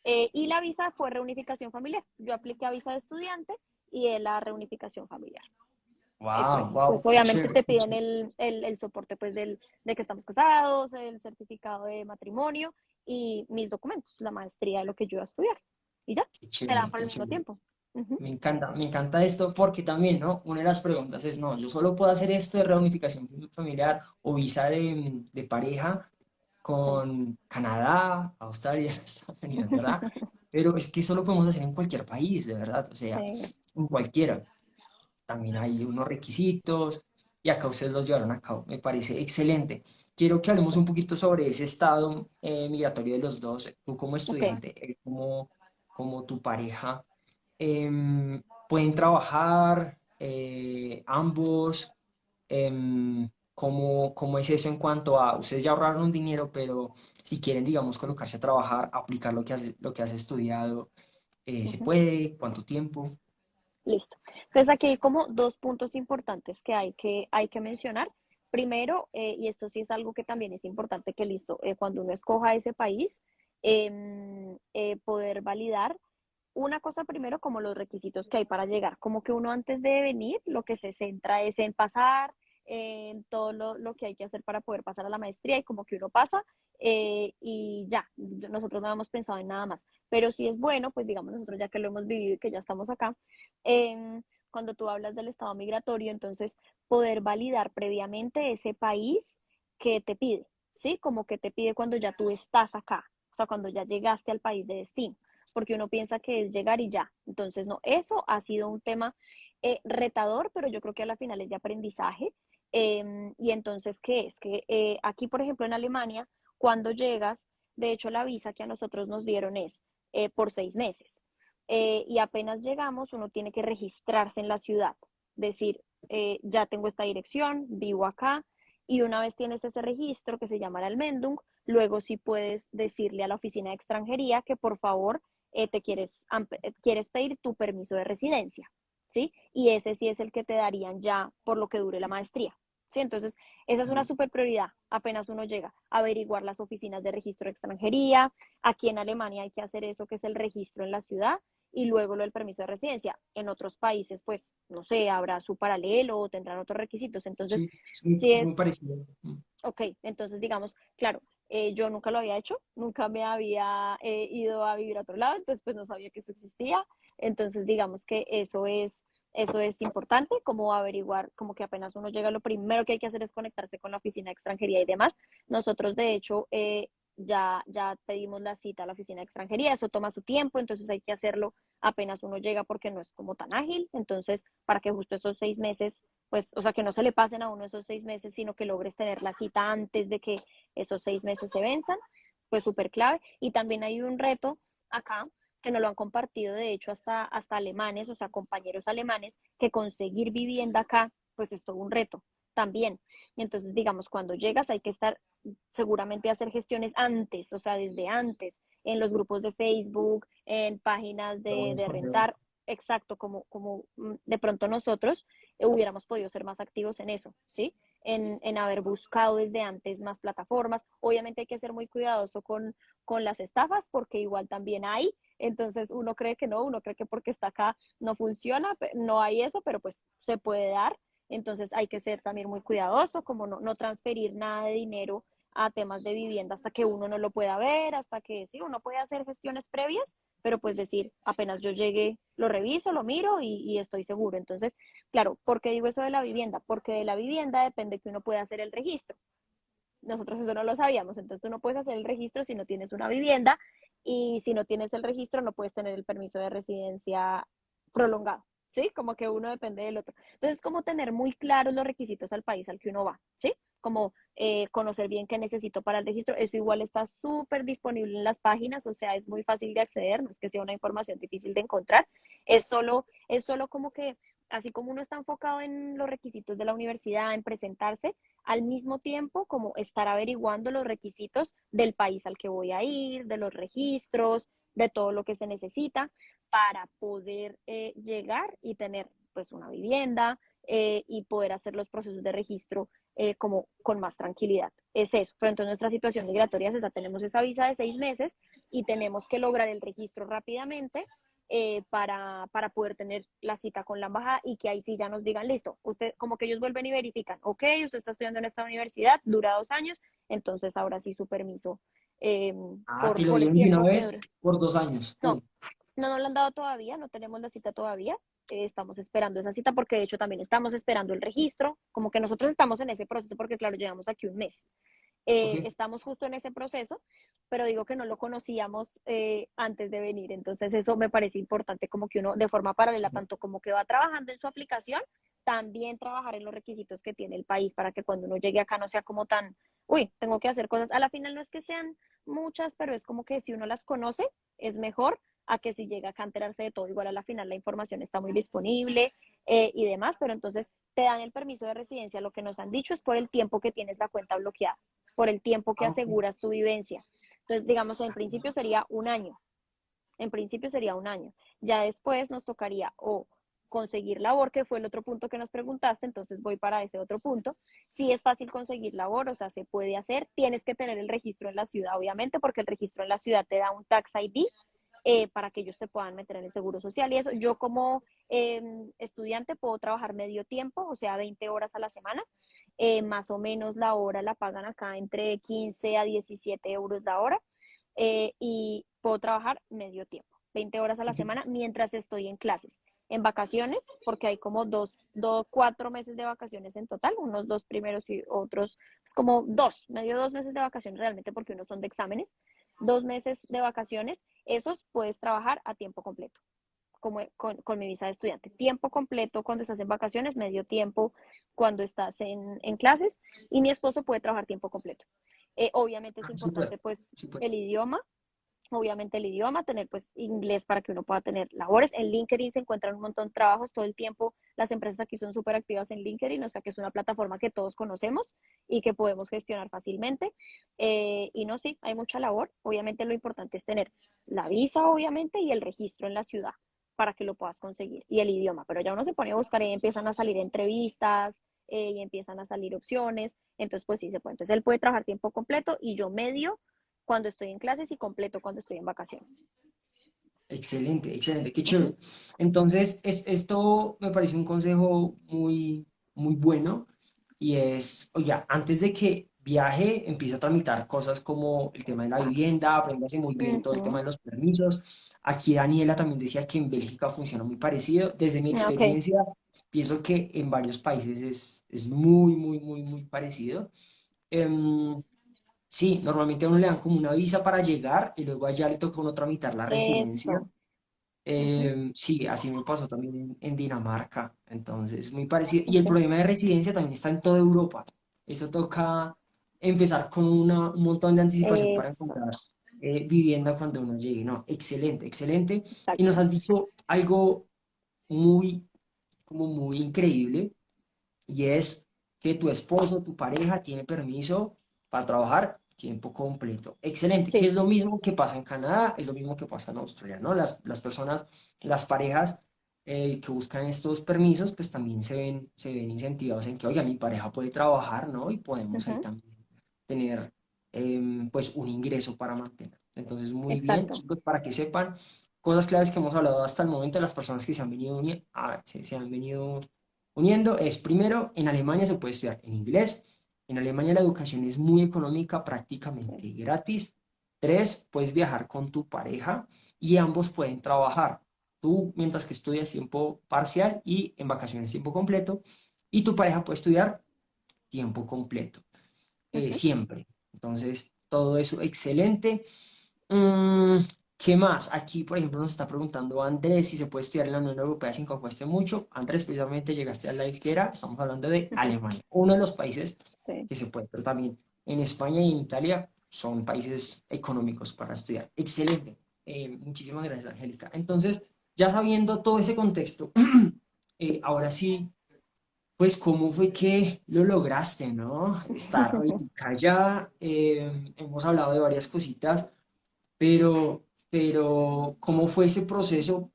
Y la visa fue reunificación familiar. Yo apliqué a visa de estudiante y él a reunificación familiar. Eso Wow, es. wow, Pues qué obviamente chévere, te qué piden chévere. el soporte pues de que estamos casados, el certificado de matrimonio y mis documentos, la maestría de lo que yo iba a estudiar. Y ya, Qué te dan chévere, por qué el mismo chévere. tiempo. Ujú. Me encanta esto porque también, ¿no? Una de las preguntas es, no, yo solo puedo hacer esto de reunificación familiar o visa de pareja Sí. con Canadá, Australia, Estados Unidos, ¿verdad? Pero es que eso lo podemos hacer en cualquier país, de verdad, o sea, Sí. en cualquiera. También hay unos requisitos y acá ustedes los llevaron a cabo. Me parece excelente. Quiero que hablemos un poquito sobre ese estado migratorio de los dos, tú como Ok. estudiante, él como tu pareja. ¿Pueden trabajar ambos? ¿Cómo es eso en cuanto a, ustedes ya ahorraron un dinero, pero si quieren, digamos, colocarse a trabajar, aplicar lo que has estudiado, ¿se Ujú. puede? ¿Cuánto tiempo? Listo. Entonces aquí hay como dos puntos importantes que hay que mencionar. Primero, y esto sí es algo que también es importante que listo, cuando uno escoja ese país, poder validar una cosa primero como los requisitos que hay para llegar, como que uno antes de venir lo que se centra es en pasar, en todo lo que hay que hacer para poder pasar a la maestría y como que uno pasa y ya, nosotros no hemos pensado en nada más, pero si es bueno, pues digamos nosotros ya que lo hemos vivido y que ya estamos acá, cuando tú hablas del estado migratorio, entonces poder validar previamente ese país que te pide, ¿sí? Como que te pide cuando ya tú estás acá, o sea, cuando ya llegaste al país de destino porque uno piensa que es llegar y ya. Entonces, no, eso ha sido un tema retador, pero yo creo que a la final es de aprendizaje. Y entonces, ¿qué es? Que aquí, por ejemplo, en Alemania, cuando llegas, de hecho, la visa que a nosotros nos dieron es por 6 meses. Y apenas llegamos, uno tiene que registrarse en la ciudad, decir, ya tengo esta dirección, vivo acá, y una vez tienes ese registro que se llama el Almendung, luego sí puedes decirle a la oficina de extranjería que por favor quieres pedir tu permiso de residencia, ¿sí? Y ese sí es el que te darían ya por lo que dure la maestría, ¿sí? Entonces, esa es una super prioridad apenas uno llega, averiguar las oficinas de registro de extranjería. Aquí en Alemania hay que hacer eso, que es el registro en la ciudad, y luego lo del permiso de residencia. En otros países, pues, no sé, habrá su paralelo o tendrán otros requisitos. Entonces, Sí, si es muy es, parecido. ok, entonces digamos, claro, yo nunca lo había hecho, nunca me había ido a vivir a otro lado, entonces pues no sabía que eso existía. Entonces digamos que eso es importante, como averiguar, como que apenas uno llega, lo primero que hay que hacer es conectarse con la oficina de extranjería y demás. Nosotros de hecho ya pedimos la cita a la oficina de extranjería, eso toma su tiempo, entonces hay que hacerlo apenas uno llega porque no es como tan ágil. Entonces para que justo esos 6 meses, pues, o sea, que no se le pasen a uno esos 6 meses, sino que logres tener la cita antes de que esos 6 meses se venzan, pues súper clave. Y también hay un reto acá que nos lo han compartido, de hecho, hasta alemanes, o sea, compañeros alemanes, que conseguir vivienda acá, pues es todo un reto también. Y entonces, digamos, cuando llegas hay que estar seguramente hacer gestiones antes, o sea, desde antes, en los grupos de Facebook, en páginas de rentar, exacto, como de pronto nosotros hubiéramos podido ser más activos en eso, ¿sí? En haber buscado desde antes más plataformas. Obviamente hay que ser muy cuidadoso con las estafas porque igual también hay, entonces uno cree que no, uno cree que porque está acá no funciona, no hay eso, pero pues se puede dar. Entonces hay que ser también muy cuidadoso, como no transferir nada de dinero a temas de vivienda hasta que uno no lo pueda ver, hasta que sí, uno puede hacer gestiones previas, pero pues decir, apenas yo llegue, lo reviso, lo miro y estoy seguro. Entonces, claro, ¿por qué digo eso de la vivienda? Porque de la vivienda depende que uno pueda hacer el registro. Nosotros eso no lo sabíamos, entonces tú no puedes hacer el registro si no tienes una vivienda y si no tienes el registro no puedes tener el permiso de residencia prolongado, ¿sí? Como que uno depende del otro. Entonces, como tener muy claros los requisitos al país al que uno va, ¿sí? Como conocer bien qué necesito para el registro. Eso igual está súper disponible en las páginas, o sea, es muy fácil de acceder, no es que sea una información difícil de encontrar, es solo como que, así como uno está enfocado en los requisitos de la universidad, en presentarse, al mismo tiempo como estar averiguando los requisitos del país al que voy a ir, de los registros, de todo lo que se necesita para poder llegar y tener pues una vivienda y poder hacer los procesos de registro como con más tranquilidad. Es eso. Pero entonces nuestra situación migratoria es esa. Tenemos esa visa de 6 meses y tenemos que lograr el registro rápidamente para poder tener la cita con la embajada y que ahí sí ya nos digan, listo, usted, como que ellos vuelven y verifican, ok, usted está estudiando en esta universidad, dura 2 años, entonces ahora sí su permiso eh, Ah, te por, lo por el dieron de una tiempo que dure. vez por 2 años. No, no nos lo han dado todavía, no tenemos la cita todavía. Estamos esperando esa cita porque de hecho también estamos esperando el registro, como que nosotros estamos en ese proceso porque claro, llevamos aquí un mes. Ok. Estamos justo en ese proceso, pero digo que no lo conocíamos antes de venir, entonces eso me parece importante como que uno de forma paralela, Sí. tanto como que va trabajando en su aplicación, también trabajar en los requisitos que tiene el país para que cuando uno llegue acá no sea como tan, uy, tengo que hacer cosas, a la final no es que sean muchas, pero es como que si uno las conoce es mejor a que si llega acá a enterarse de todo, igual a la final la información está muy disponible y demás, pero entonces te dan el permiso de residencia, lo que nos han dicho es por el tiempo que tienes la cuenta bloqueada, por el tiempo que Ah, ok. aseguras tu vivencia. Entonces, digamos, en principio sería un año. En principio sería un año. Ya después nos tocaría o conseguir labor, que fue el otro punto que nos preguntaste, entonces voy para ese otro punto. Sí es fácil conseguir labor, o sea, se puede hacer. Tienes que tener el registro en la ciudad, obviamente, porque el registro en la ciudad te da un tax ID para que ellos te puedan meter en el seguro social y eso. Yo como estudiante puedo trabajar medio tiempo, o sea, 20 horas a la semana. Más o menos la hora la pagan acá entre 15 a 17 euros la hora y puedo trabajar medio tiempo, 20 horas a la Ok. semana mientras estoy en clases. En vacaciones, porque hay como 4 meses de vacaciones en total, unos 2 primeros y otros, es como medio 2 meses de vacaciones realmente, porque unos son de exámenes, 2 meses de vacaciones, esos puedes trabajar a tiempo completo como con mi visa de estudiante. Tiempo completo cuando estás en vacaciones, medio tiempo cuando estás en clases y mi esposo puede trabajar tiempo completo. Obviamente es Ah, súper, importante pues súper. el idioma, obviamente el idioma, tener pues inglés para que uno pueda tener labores. En LinkedIn se encuentran un montón de trabajos todo el tiempo. Las empresas aquí son súper activas en LinkedIn, o sea que es una plataforma que todos conocemos y que podemos gestionar fácilmente. Y no, sí, hay mucha labor. Obviamente lo importante es tener la visa, obviamente, y el registro en la ciudad para que lo puedas conseguir y el idioma, pero ya uno se pone a buscar y empiezan a salir entrevistas y empiezan a salir opciones, entonces pues sí se puede. Entonces él puede trabajar tiempo completo y yo medio cuando estoy en clases y completo cuando estoy en vacaciones. Excelente, excelente, qué Ujú. chévere. Entonces, esto me parece un consejo muy, muy bueno y es, oye, antes de que viaje, empiece a tramitar cosas como el tema de la Exacto. vivienda, apréndase muy bien todo el tema Ujú. de los permisos. Aquí Daniela también decía que en Bélgica funciona muy parecido. Desde mi Ok. experiencia, pienso que en varios países es muy, muy, muy, muy parecido. Em, sí, normalmente a uno le dan como una visa para llegar y luego allá le toca a uno tramitar la residencia. Eso. Ujú. Sí, así me pasó también en Dinamarca, entonces muy parecido. Y el Ok. problema de residencia también está en toda Europa. Eso toca empezar con un montón de anticipación para Eso. encontrar vivienda cuando uno llegue. No, excelente, excelente. Y nos Exacto. has dicho algo muy, como muy increíble, y es que tu esposo, tu pareja, tiene permiso para trabajar tiempo completo. Excelente, que Sí. es lo mismo que pasa en Canadá, es lo mismo que pasa en Australia, ¿no? Las personas, las parejas que buscan estos permisos, pues también se ven incentivados en que, oiga, mi pareja puede trabajar, ¿no? Y podemos ahí Ujú. también tener, pues, un ingreso para mantener. Entonces, muy bien, Exacto. chicos, para que sepan, cosas claves que hemos hablado hasta el momento de las personas que se han venido, se han venido uniendo es, primero, en Alemania se puede estudiar en inglés. En Alemania la educación es muy económica, Sí. prácticamente gratis. Tres, puedes viajar con tu pareja y ambos pueden trabajar. Tú mientras que estudias tiempo parcial y en vacaciones tiempo completo. Y tu pareja puede estudiar tiempo completo, Ujú. siempre. Entonces, todo eso excelente. Mm, ¿Qué más? Aquí, por ejemplo, nos está preguntando Andrés si se puede estudiar en la Unión Europea sin que cueste mucho. Andrés, precisamente llegaste a la que era, estamos hablando de Ujú. Alemania, uno de los países Sí. que se puede, pero también en España y en Italia son países económicos para estudiar. Excelente. Muchísimas gracias, Angélica. Entonces, ya sabiendo todo ese contexto, ahora sí, pues, ¿cómo fue que lo lograste, no? Estar ahorita ya, hemos hablado de varias cositas. Pero, ¿cómo fue ese proceso?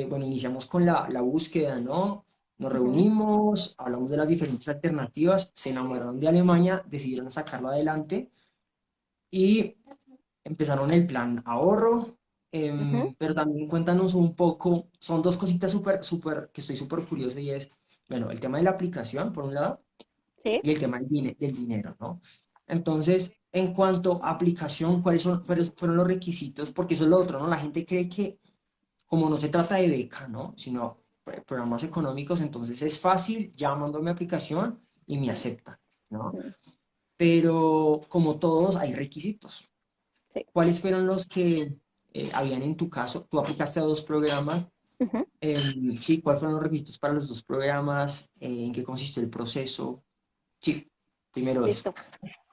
Bueno, iniciamos con la búsqueda, ¿no? Nos Ujú. reunimos, hablamos de las diferentes alternativas, se enamoraron de Alemania, decidieron sacarlo adelante y empezaron el plan ahorro. Ujú. Pero también cuéntanos un poco, son dos cositas súper, súper, que estoy súper curioso y es, bueno, el tema de la aplicación, por un lado, Sí. y el tema del dinero, ¿no? Entonces, en cuanto a aplicación, ¿cuáles fueron los requisitos? Porque eso es lo otro, ¿no? La gente cree que como no se trata de beca, ¿no? Sino programas económicos, entonces es fácil, ya mando mi aplicación y me Sí. aceptan, ¿no? Ujú. Pero como todos, hay requisitos. Sí. ¿Cuáles fueron los que habían en tu caso? Tú aplicaste a dos programas. Ujú. Sí, ¿cuáles fueron los requisitos para los dos programas? ¿En qué consistió el proceso? Sí, primero eso. Listo.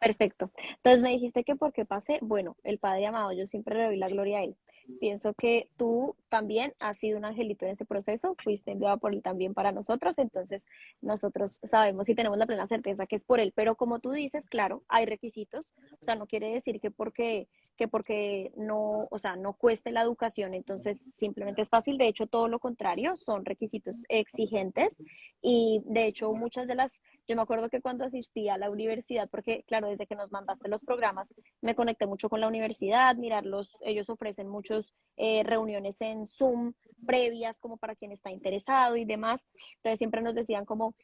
Perfecto. Entonces me dijiste que por qué pasé. Bueno, el Padre amado, yo siempre le doy la gloria a él. Pienso que tú también has sido un angelito en ese proceso, fuiste enviado por él también para nosotros, entonces nosotros sabemos y tenemos la plena certeza que es por él, pero como tú dices, claro, hay requisitos, o sea, no quiere decir que porque no, o sea, no cueste la educación, entonces simplemente es fácil, de hecho todo lo contrario, son requisitos exigentes y de hecho muchas de las yo me acuerdo que cuando asistí a la universidad, porque claro, desde que nos mandaste los programas, me conecté mucho con la universidad, mirarlos, ellos ofrecen muchas reuniones en Zoom previas como para quien está interesado y demás. Entonces siempre nos decían como,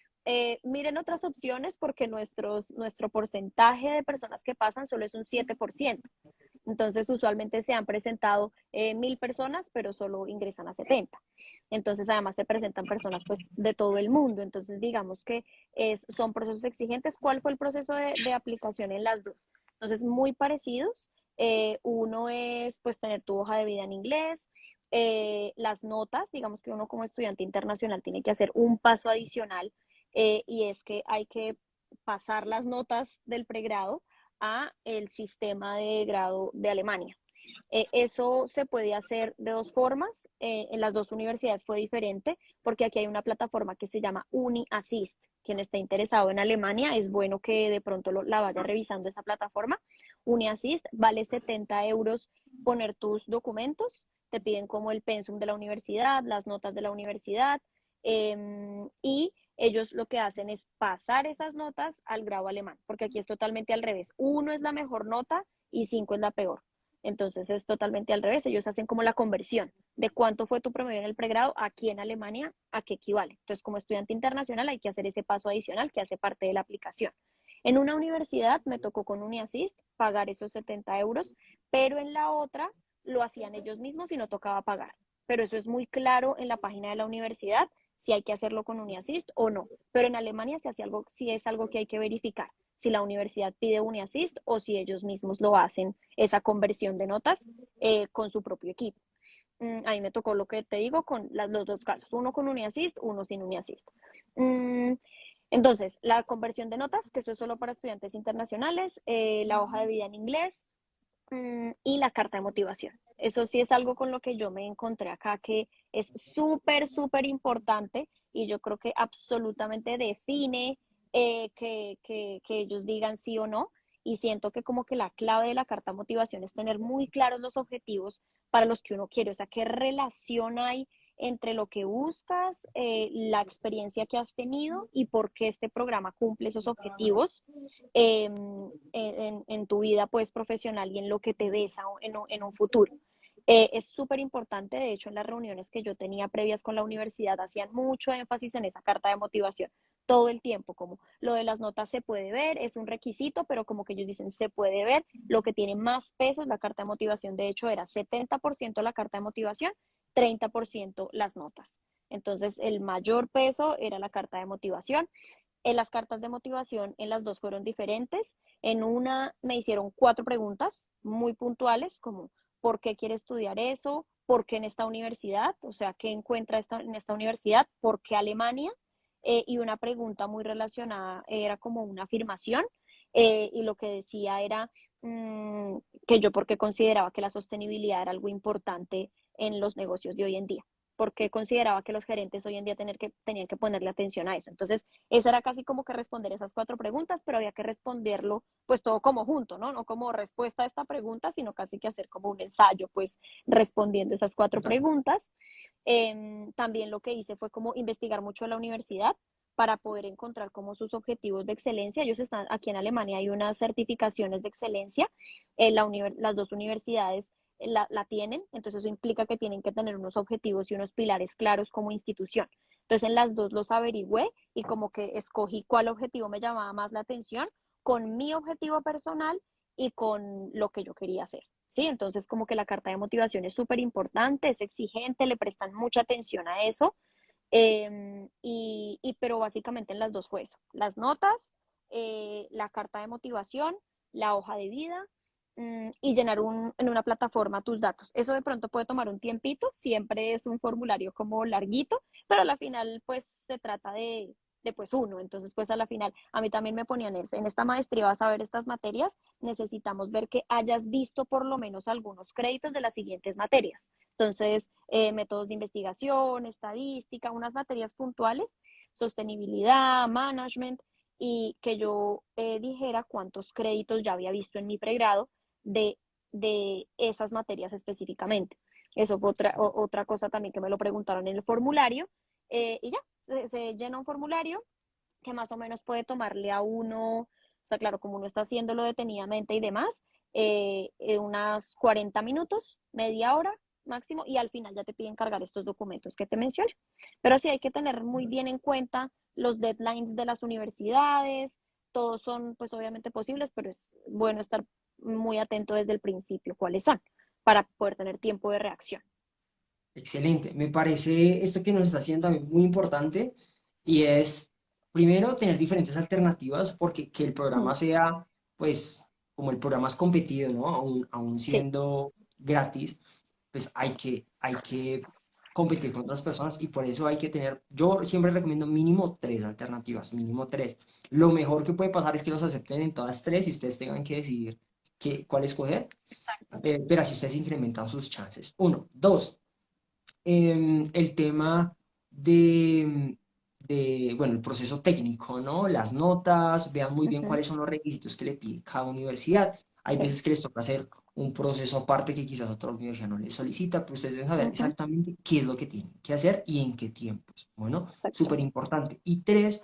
miren otras opciones porque nuestro porcentaje de personas que pasan solo es un 7%. Entonces, usualmente se han presentado 1.000 personas, pero solo ingresan a 70. Entonces, además se presentan personas pues de todo el mundo. Entonces, digamos que son procesos exigentes. ¿Cuál fue el proceso de aplicación en las dos? Entonces, muy parecidos. Uno es pues tener tu hoja de vida en inglés, las notas, digamos que uno como estudiante internacional tiene que hacer un paso adicional y es que hay que pasar las notas del pregrado a el sistema de grado de Alemania. Eso se puede hacer de dos formas. En las dos universidades fue diferente porque aquí hay una plataforma que se llama UniAssist. Quien esté interesado en Alemania es bueno que de pronto la vaya revisando esa plataforma. UniAssist vale 70 euros poner tus documentos. Te piden como el pensum de la universidad, las notas de la universidad y ellos lo que hacen es pasar esas notas al grado alemán, porque aquí es totalmente al revés. 1 es la mejor nota y 5 es la peor. Entonces es totalmente al revés. Ellos hacen como la conversión de cuánto fue tu promedio en el pregrado aquí en Alemania, a qué equivale. Entonces, como estudiante internacional hay que hacer ese paso adicional que hace parte de la aplicación. En una universidad me tocó con UniAssist pagar esos 70 euros, pero en la otra lo hacían ellos mismos y no tocaba pagar. Pero eso es muy claro en la página de la universidad si hay que hacerlo con UniAssist o no. Pero en Alemania se hace algo, sí es algo que hay que verificar, si la universidad pide UniAssist o si ellos mismos lo hacen, esa conversión de notas con su propio equipo. A mí me tocó lo que te digo con los dos casos, uno con UniAssist, uno sin UniAssist. Entonces, la conversión de notas, que eso es solo para estudiantes internacionales, la hoja de vida en inglés, y la carta de motivación. Eso sí es algo con lo que yo me encontré acá que es súper, súper importante y yo creo que absolutamente define que ellos digan sí o no. Y siento que como que la clave de la carta de motivación es tener muy claros los objetivos para los que uno quiere, o sea, qué relación hay entre lo que buscas, la experiencia que has tenido y por qué este programa cumple esos objetivos en tu vida pues profesional y en lo que te ves en un futuro. Es súper importante, de hecho en las reuniones que yo tenía previas con la universidad hacían mucho énfasis en esa carta de motivación todo el tiempo, como lo de las notas se puede ver, es un requisito, pero como que ellos dicen se puede ver, lo que tiene más peso es la carta de motivación, de hecho era 70% la carta de motivación, 30% las notas. Entonces el mayor peso era la carta de motivación. En las cartas de motivación, en las dos fueron diferentes. En una me hicieron 4 preguntas muy puntuales, como ¿por qué quiere estudiar eso? ¿Por qué en esta universidad? O sea, ¿qué encuentra en esta universidad? ¿Por qué Alemania? Y una pregunta muy relacionada, era como una afirmación, y lo que decía era que yo porque consideraba que la sostenibilidad era algo importante en los negocios de hoy en día, porque consideraba que los gerentes hoy en día tenían que ponerle atención a eso. Entonces, esa era casi como que responder esas 4 preguntas, pero había que responderlo pues todo como junto, ¿no? No como respuesta a esta pregunta, sino casi que hacer como un ensayo, pues respondiendo esas 4 preguntas. También lo que hice fue como investigar mucho la universidad para poder encontrar como sus objetivos de excelencia. Ellos están aquí en Alemania, hay unas certificaciones de excelencia, las dos universidades la tienen, entonces eso implica que tienen que tener unos objetivos y unos pilares claros como institución. Entonces en las dos los averigüé y como que escogí cuál objetivo me llamaba más la atención con mi objetivo personal y con lo que yo quería hacer. ¿Sí? Entonces como que la carta de motivación es súper importante, es exigente, le prestan mucha atención a eso. Pero básicamente en las dos fue eso, las notas, la carta de motivación, la hoja de vida, y llenar en una plataforma tus datos. Eso de pronto puede tomar un tiempito, siempre es un formulario como larguito, pero a la final pues se trata de pues uno, entonces pues a la final a mí también me ponían eso, en esta maestría vas a ver estas materias, necesitamos ver que hayas visto por lo menos algunos créditos de las siguientes materias. Entonces, métodos de investigación, estadística, unas materias puntuales, sostenibilidad, management, y que yo dijera cuántos créditos ya había visto en mi pregrado de, de esas materias específicamente. Eso fue otra cosa también que me lo preguntaron en el formulario. Y ya, se llena un formulario que más o menos puede tomarle a uno, o sea, claro, como uno está haciéndolo detenidamente y demás, unas 40 minutos, media hora máximo, y al final ya te piden cargar estos documentos que te mencioné. Pero sí hay que tener muy bien en cuenta los deadlines de las universidades, todos son pues obviamente posibles, pero es bueno estar muy atento desde el principio cuáles son, para poder tener tiempo de reacción. Excelente. Me parece esto que nos está haciendo también muy importante y es, primero, tener diferentes alternativas porque que el programa sea, pues, como el programa es competido, ¿no? Aún Sí. siendo gratis, pues hay que competir con otras personas y por eso hay que tener, yo siempre recomiendo mínimo 3 alternativas, mínimo 3. Lo mejor que puede pasar es que los acepten en todas 3 y ustedes tengan que decidir cuál escoger, pero así ustedes incrementan sus chances. Uno, dos, el tema bueno, el proceso técnico, ¿no? Las notas, vean muy bien Ujú. cuáles son los requisitos que le pide cada universidad. Hay Sí. veces que les toca hacer un proceso aparte que quizás otra universidad no les solicita, pero ustedes deben saber Ujú. exactamente qué es lo que tienen que hacer y en qué tiempos. Bueno, Exacto. súper importante. Y tres,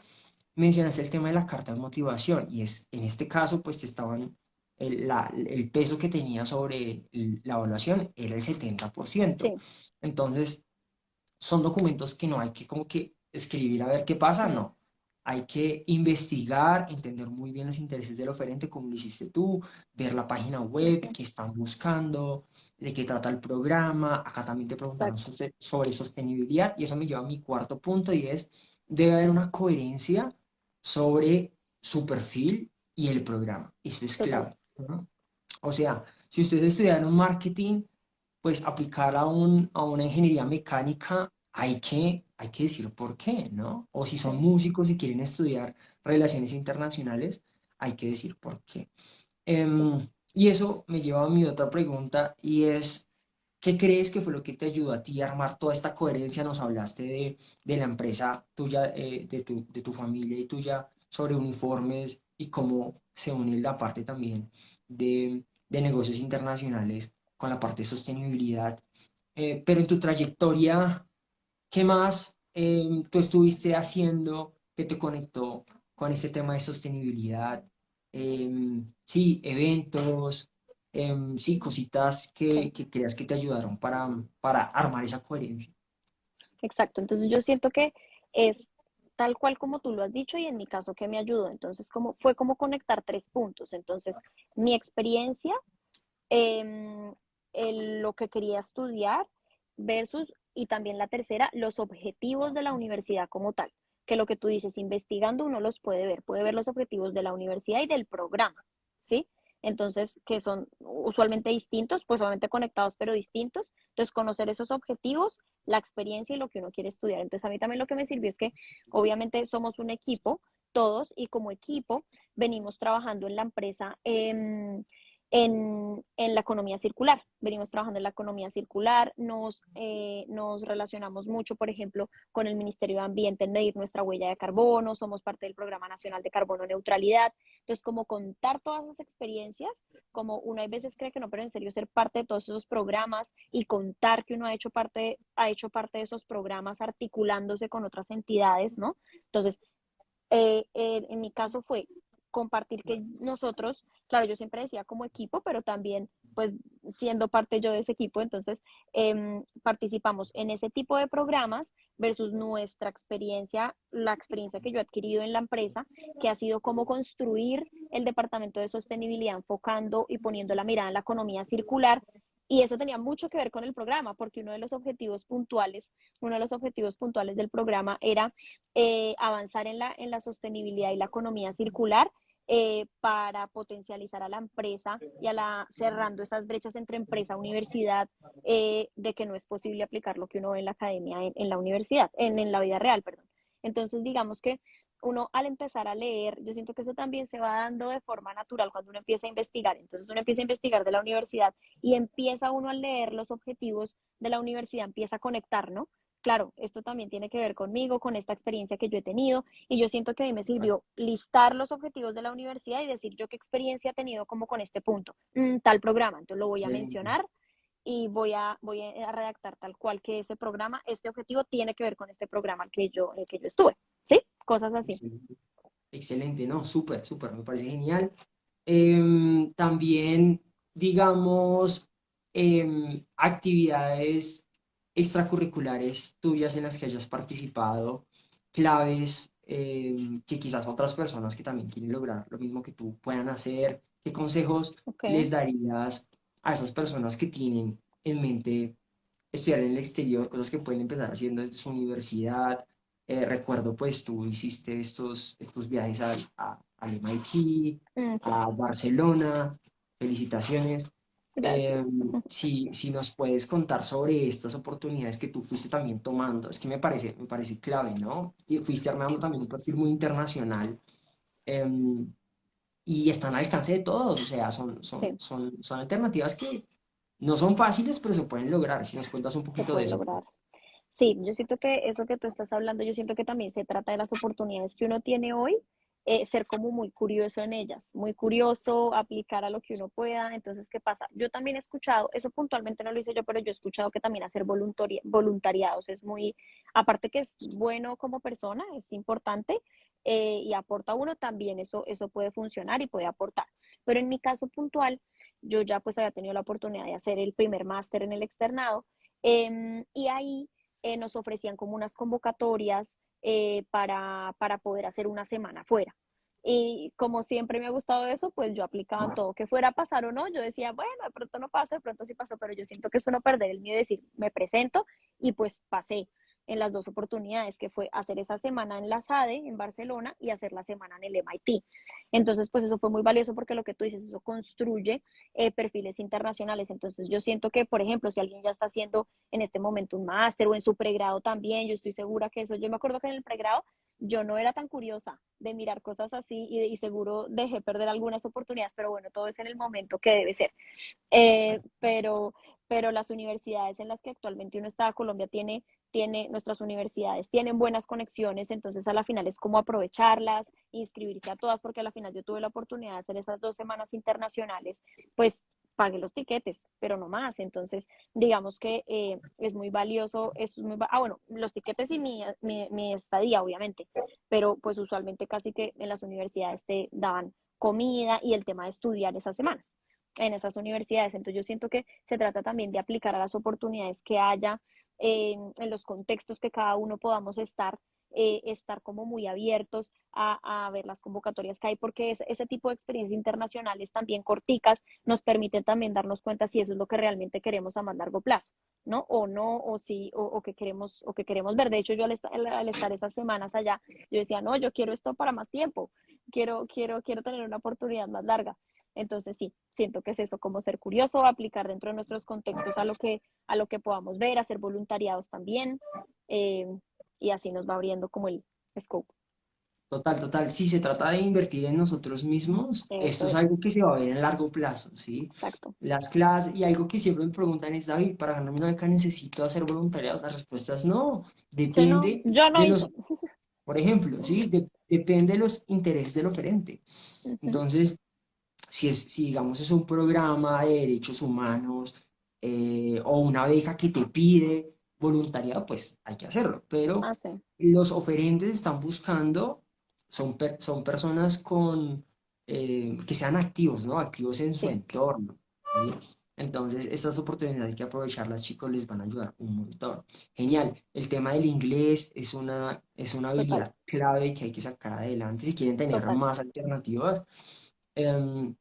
mencionaste el tema de la carta de motivación y es, en este caso, pues te estaban, el peso que tenía sobre la evaluación era el 70%. Sí. Entonces, son documentos que no hay que como que escribir a ver qué pasa, Mm. no. Hay que investigar, entender muy bien los intereses del oferente, como lo hiciste tú, ver la página web, Ujú. qué están buscando, de qué trata el programa. Acá también te preguntaron Exacto. sobre sostenibilidad y eso me lleva a mi cuarto punto y es, debe haber una coherencia sobre su perfil y el programa. Eso es Total. clave, ¿no? O sea, si ustedes estudiaron marketing, pues aplicar a una ingeniería mecánica, hay que decir por qué, ¿no? O si son Sí. músicos y quieren estudiar relaciones internacionales, hay que decir por qué. Y eso me lleva a mi otra pregunta y es, ¿qué crees que fue lo que te ayudó a ti a armar toda esta coherencia? Nos hablaste de la empresa tuya, de tu familia y tuya sobre uniformes y cómo se une la parte también de negocios internacionales con la parte de sostenibilidad. Pero en tu trayectoria, ¿qué más tú estuviste haciendo que te conectó con este tema de sostenibilidad? Sí, eventos, sí, cositas Sí. que creas que te ayudaron para armar esa coherencia. Exacto. Entonces yo siento que es tal cual como tú lo has dicho y en mi caso que me ayudó. Entonces como fue como conectar tres puntos. Entonces mi experiencia, em, lo que quería estudiar versus, y también la tercera, los objetivos de la universidad como tal. Que lo que tú dices, investigando uno los puede ver los objetivos de la universidad y del programa, ¿sí? Entonces, que son usualmente distintos, pues obviamente conectados, pero distintos. Entonces, conocer esos objetivos, la experiencia y lo que uno quiere estudiar. Entonces, a mí también lo que me sirvió es que obviamente somos un equipo, todos, y como equipo venimos trabajando en la empresa en la economía circular. Venimos trabajando en la economía circular, nos relacionamos mucho, por ejemplo, con el Ministerio de Ambiente en medir nuestra huella de carbono, somos parte del Programa Nacional de Carbono Neutralidad. Entonces, como contar todas esas experiencias, como uno a veces cree que no, pero en serio ser parte de todos esos programas y contar que uno ha hecho parte de esos programas articulándose con otras entidades, ¿no? Entonces, en mi caso fue compartir que nosotros, claro, yo siempre decía como equipo, pero también pues siendo parte yo de ese equipo, entonces participamos en ese tipo de programas versus nuestra experiencia, la experiencia que yo he adquirido en la empresa, que ha sido cómo construir el departamento de sostenibilidad enfocando y poniendo la mirada en la economía circular. Y eso tenía mucho que ver con el programa, porque uno de los objetivos puntuales del programa era avanzar en la sostenibilidad y la economía circular para potencializar a la empresa y a la cerrando esas brechas entre empresa universidad de que no es posible aplicar lo que uno ve en la academia en la universidad, en la vida real, perdón. Entonces, digamos que uno al empezar a leer, yo siento que eso también se va dando de forma natural cuando uno empieza a investigar. Entonces uno empieza a investigar de la universidad y empieza uno al leer los objetivos de la universidad, empieza a conectar, ¿no? Claro, esto también tiene que ver conmigo, con esta experiencia que yo he tenido y yo siento que a mí me sirvió listar los objetivos de la universidad y decir yo qué experiencia he tenido como con este punto, tal programa, entonces lo voy a Excelente. mencionar y voy a redactar tal cual que ese programa, este objetivo tiene que ver con este programa el que yo estuve, ¿sí? Cosas así. Excelente, excelente, no, súper, súper, me parece genial. También, digamos, actividades extracurriculares tuyas en las que hayas participado, claves que quizás otras personas que también quieren lograr lo mismo que tú puedan hacer. ¿Qué consejos Ok. les darías a esas personas que tienen en mente estudiar en el exterior, cosas que pueden empezar haciendo desde su universidad? Recuerdo, pues tú hiciste estos viajes al MIT, Sí, a Barcelona. Felicitaciones. gracias. Si nos puedes contar sobre estas oportunidades que tú fuiste también tomando, es que me parece clave, ¿no? Y fuiste armando Sí, también un perfil muy internacional em, y están al alcance de todos, o sea, sí, son alternativas que no son fáciles, pero se pueden lograr. Si nos cuentas un se poquito de puede eso. lograr. Sí, yo siento que eso que tú estás hablando, yo siento que también se trata de las oportunidades que uno tiene hoy ser como muy curioso en ellas, muy curioso, aplicar a lo que uno pueda. Entonces, ¿qué pasa? Yo también he escuchado, eso puntualmente no lo hice yo, pero yo he escuchado que también hacer voluntariados es muy, aparte que es bueno como persona, es importante, y aporta a uno, también eso puede funcionar y puede aportar. Pero en mi caso puntual, yo ya pues había tenido la oportunidad de hacer el primer máster en el externado, y ahí nos ofrecían como unas convocatorias para poder hacer una semana fuera. Y como siempre me ha gustado eso, pues yo aplicaba en todo, que fuera a pasar o no, yo decía, bueno, de pronto no pasó, de pronto sí pasó, pero yo siento que es uno perder el miedo de decir, me presento y pues pasé en las dos oportunidades, que fue hacer esa semana en la SADE, en Barcelona, y hacer la semana en el MIT. Entonces, pues eso fue muy valioso porque lo que tú dices, eso construye perfiles internacionales. Entonces, yo siento que, por ejemplo, si alguien ya está haciendo en este momento un máster o en su pregrado también, yo estoy segura que eso, yo me acuerdo que en el pregrado yo no era tan curiosa de mirar cosas así y seguro dejé perder algunas oportunidades, pero bueno, todo es en el momento que debe ser. Eh, pero, pero las universidades en las que actualmente uno está, Colombia nuestras universidades tienen buenas conexiones, entonces a la final es como aprovecharlas, inscribirse a todas, porque a la final yo tuve la oportunidad de hacer esas 2 semanas internacionales, pues pagué los tiquetes, pero no más. Entonces, digamos que es muy valioso, bueno, los tiquetes y mi estadía, obviamente, pero pues usualmente casi que en las universidades te daban comida y el tema de estudiar esas semanas en esas universidades. Entonces yo siento que se trata también de aplicar a las oportunidades que haya, en los contextos que cada uno podamos estar como muy abiertos a ver las convocatorias que hay, porque ese tipo de experiencias internacionales también corticas nos permiten también darnos cuenta si eso es lo que realmente queremos a más largo plazo, ¿no? O no, o sí, o que queremos ver. De hecho, yo al estar esas semanas allá, yo decía, no, yo quiero esto para más tiempo, quiero tener una oportunidad más larga. Entonces sí, siento que es eso, como ser curioso, aplicar dentro de nuestros contextos a lo que podamos ver, hacer voluntariados también, eh, y así nos va abriendo como el scope. Total, total. Si se trata de invertir en nosotros mismos, Eso esto es es, algo que se va a ver en largo plazo, ¿sí? exacto. Las clases, y algo que siempre me preguntan es, David, ¿para ganarme una beca necesito hacer voluntariado? La respuesta es no, Yo no, depende yo no de hice. los, por ejemplo, ¿sí? Depende de los intereses del oferente. Ujú, Entonces, si digamos es un programa de derechos humanos, o una beca que te pide voluntariado, pues hay que hacerlo. Pero ah, sí, los oferentes están buscando, son personas que sean activos, ¿no? Activos en su sí, entorno. ¿Sí? Entonces, estas oportunidades hay que aprovecharlas, chicos, les van a ayudar un montón. Genial. El tema del inglés es una total, habilidad clave que hay que sacar adelante si quieren tener total. más alternativas. Em,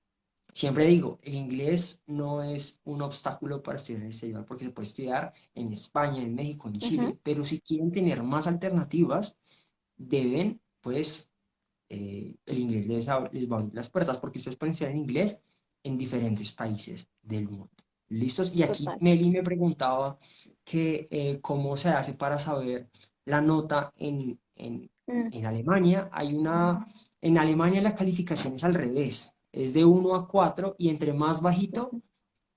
Siempre digo, el inglés no es un obstáculo para estudiar en el exterior porque se puede estudiar en España, en México, en Ujú, Chile, pero si quieren tener más alternativas, deben, pues, el inglés les va a abrir las puertas porque ustedes pueden estudiar en inglés en diferentes países del mundo. ¿Listos? Y aquí total. Meli me preguntaba que cómo se hace para saber la nota Mm, en Alemania. En Alemania la calificación es al revés, es de 1 a 4 y entre más bajito ujú,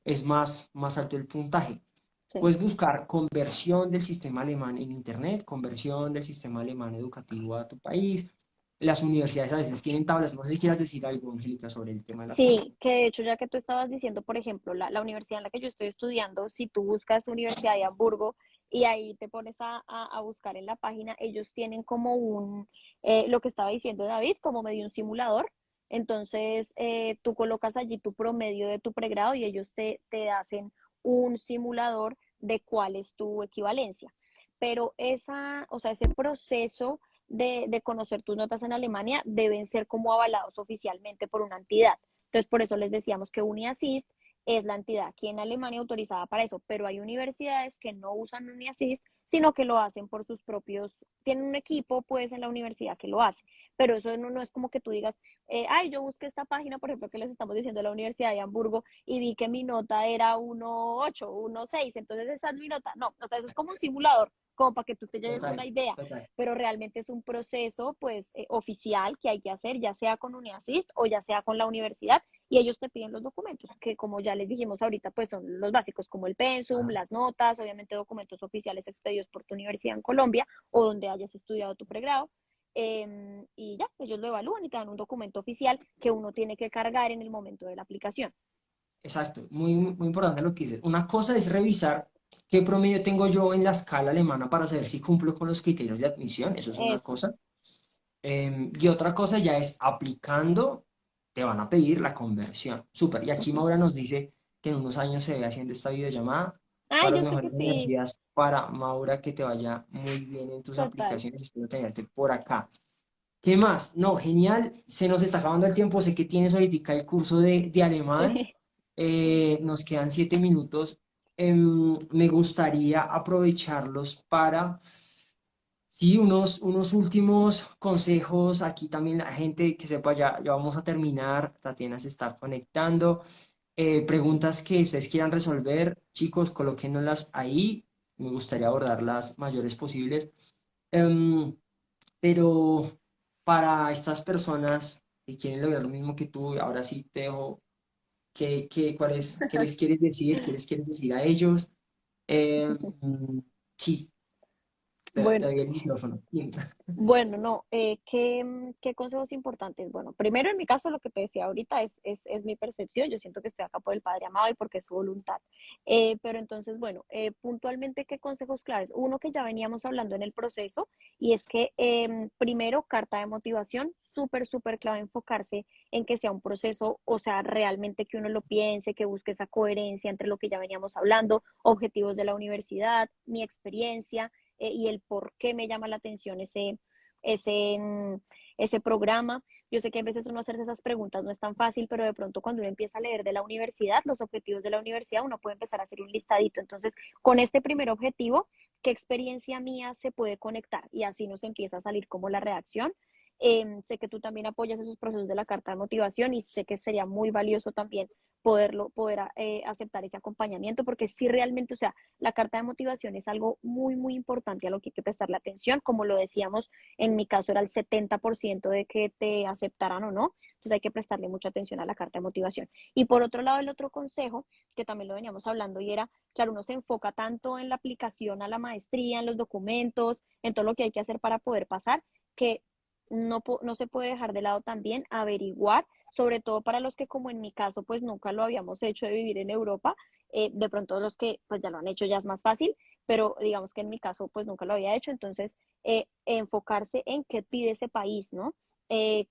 es más alto el puntaje. sí. Puedes buscar conversión del sistema alemán en Internet, conversión del sistema alemán educativo a tu país. Las universidades a veces tienen tablas. No sé si quieras decir algo, Angélica, sobre el tema de la calificación. Sí, que de hecho, ya que tú estabas diciendo, por ejemplo, la universidad en la que yo estoy estudiando, si tú buscas Universidad de Hamburgo y ahí te pones a buscar en la página, ellos tienen como lo que estaba diciendo David, como medio un simulador. Entonces, tú colocas allí tu promedio de tu pregrado y ellos te hacen un simulador de cuál es tu equivalencia. Pero o sea, ese proceso de conocer tus notas en Alemania deben ser como avalados oficialmente por una entidad. Entonces, por eso les decíamos que UniAssist es la entidad aquí en Alemania autorizada para eso, pero hay universidades que no usan UniAssist, sino que lo hacen por sus propios, tienen un equipo pues en la universidad que lo hace, pero eso no es como que tú digas, ay, yo busqué esta página, por ejemplo, que les estamos diciendo de la Universidad de Hamburgo y vi que mi nota era 1,8, 1,6, entonces esa es mi nota. No, o sea, eso es como un simulador, como para que tú te lleves Total, una idea, total. pero realmente es un proceso pues oficial que hay que hacer, ya sea con UniAssist o ya sea con la universidad, y ellos te piden los documentos, que como ya les dijimos ahorita, pues son los básicos, como el pensum, Ajá. las notas, obviamente documentos oficiales expedidos por tu universidad en Colombia o donde hayas estudiado tu pregrado, y ya, ellos lo evalúan y te dan un documento oficial que uno tiene que cargar en el momento de la aplicación. Exacto, muy, muy importante lo que dices. Una cosa es revisar qué promedio tengo yo en la escala alemana para saber si cumplo con los criterios de admisión, eso es una Eso. cosa. Y otra cosa ya es aplicando, te van a pedir la conversión. Súper. Y aquí Ujú. Maura nos dice que en unos años se ve haciendo esta videollamada. Ay, Todas las yo sé que mejores sí, energías para Maura, que te vaya muy bien en tus total. aplicaciones. Espero tenerte por acá. ¿Qué más? No, genial. Se nos está acabando el tiempo. Sé que tienes ahorita el curso de alemán. Sí. Nos quedan 7 minutos. Me gustaría aprovecharlos para, sí, unos últimos consejos. Aquí también la gente que sepa, ya vamos a terminar. Tatiana se está conectando. Preguntas que ustedes quieran resolver, chicos, colóquenlas ahí. Me gustaría abordar las mayores posibles. Em, pero para estas personas que quieren lograr lo mismo que tú, ahora sí te dejo, ¿qué les quieres decir? ¿Qué les quieres decir a ellos? Em, sí, te Bueno, doy el micrófono. bueno, no, ¿qué consejos importantes? Bueno, primero en mi caso lo que te decía ahorita es mi percepción, yo siento que estoy acá por el Padre Amado y porque es su voluntad. Pero entonces, bueno, puntualmente, ¿qué consejos claves? Uno que ya veníamos hablando en el proceso y es que primero, carta de motivación, súper, súper clave enfocarse en que sea un proceso, o sea, realmente que uno lo piense, que busque esa coherencia entre lo que ya veníamos hablando, objetivos de la universidad, mi experiencia y el por qué me llama la atención ese, ese programa. Yo sé que a veces uno hacerse esas preguntas no es tan fácil, pero de pronto cuando uno empieza a leer de la universidad, los objetivos de la universidad, uno puede empezar a hacer un listadito. Entonces, con este primer objetivo, ¿qué experiencia mía se puede conectar? Y así nos empieza a salir como la reacción. Sé que tú también apoyas esos procesos de la carta de motivación y sé que sería muy valioso también poder aceptar ese acompañamiento, porque si realmente, o sea, la carta de motivación es algo muy, muy importante a lo que hay que prestarle atención. Como lo decíamos, en mi caso era el 70% de que te aceptaran o no. Entonces hay que prestarle mucha atención a la carta de motivación. Y por otro lado, el otro consejo, que también lo veníamos hablando y era, claro, uno se enfoca tanto en la aplicación a la maestría, en los documentos, en todo lo que hay que hacer para poder pasar, que no se puede dejar de lado también averiguar, sobre todo para los que como en mi caso pues nunca lo habíamos hecho de vivir en Europa, de pronto los que pues ya lo han hecho ya es más fácil, pero digamos que en mi caso pues nunca lo había hecho, entonces enfocarse en qué pide ese país, ¿no?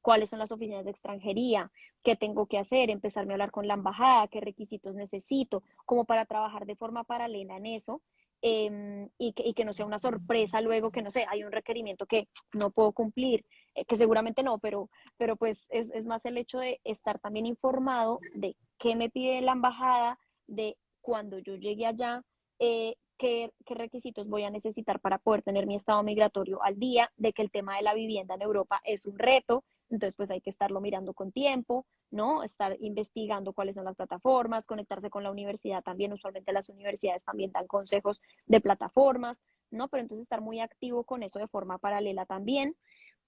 Cuáles son las oficinas de extranjería, qué tengo que hacer, empezarme a hablar con la embajada, qué requisitos necesito, como para trabajar de forma paralela en eso. Y que no sea una sorpresa luego que no sé, hay un requerimiento que no puedo cumplir, que seguramente no, pero pues es más el hecho de estar también informado de qué me pide la embajada, de cuando yo llegue allá, qué requisitos voy a necesitar para poder tener mi estado migratorio al día, de que el tema de la vivienda en Europa es un reto, entonces pues hay que estarlo mirando con tiempo, ¿no? Estar investigando cuáles son las plataformas, conectarse con la universidad también, usualmente las universidades también dan consejos de plataformas, ¿no? Pero entonces estar muy activo con eso de forma paralela también.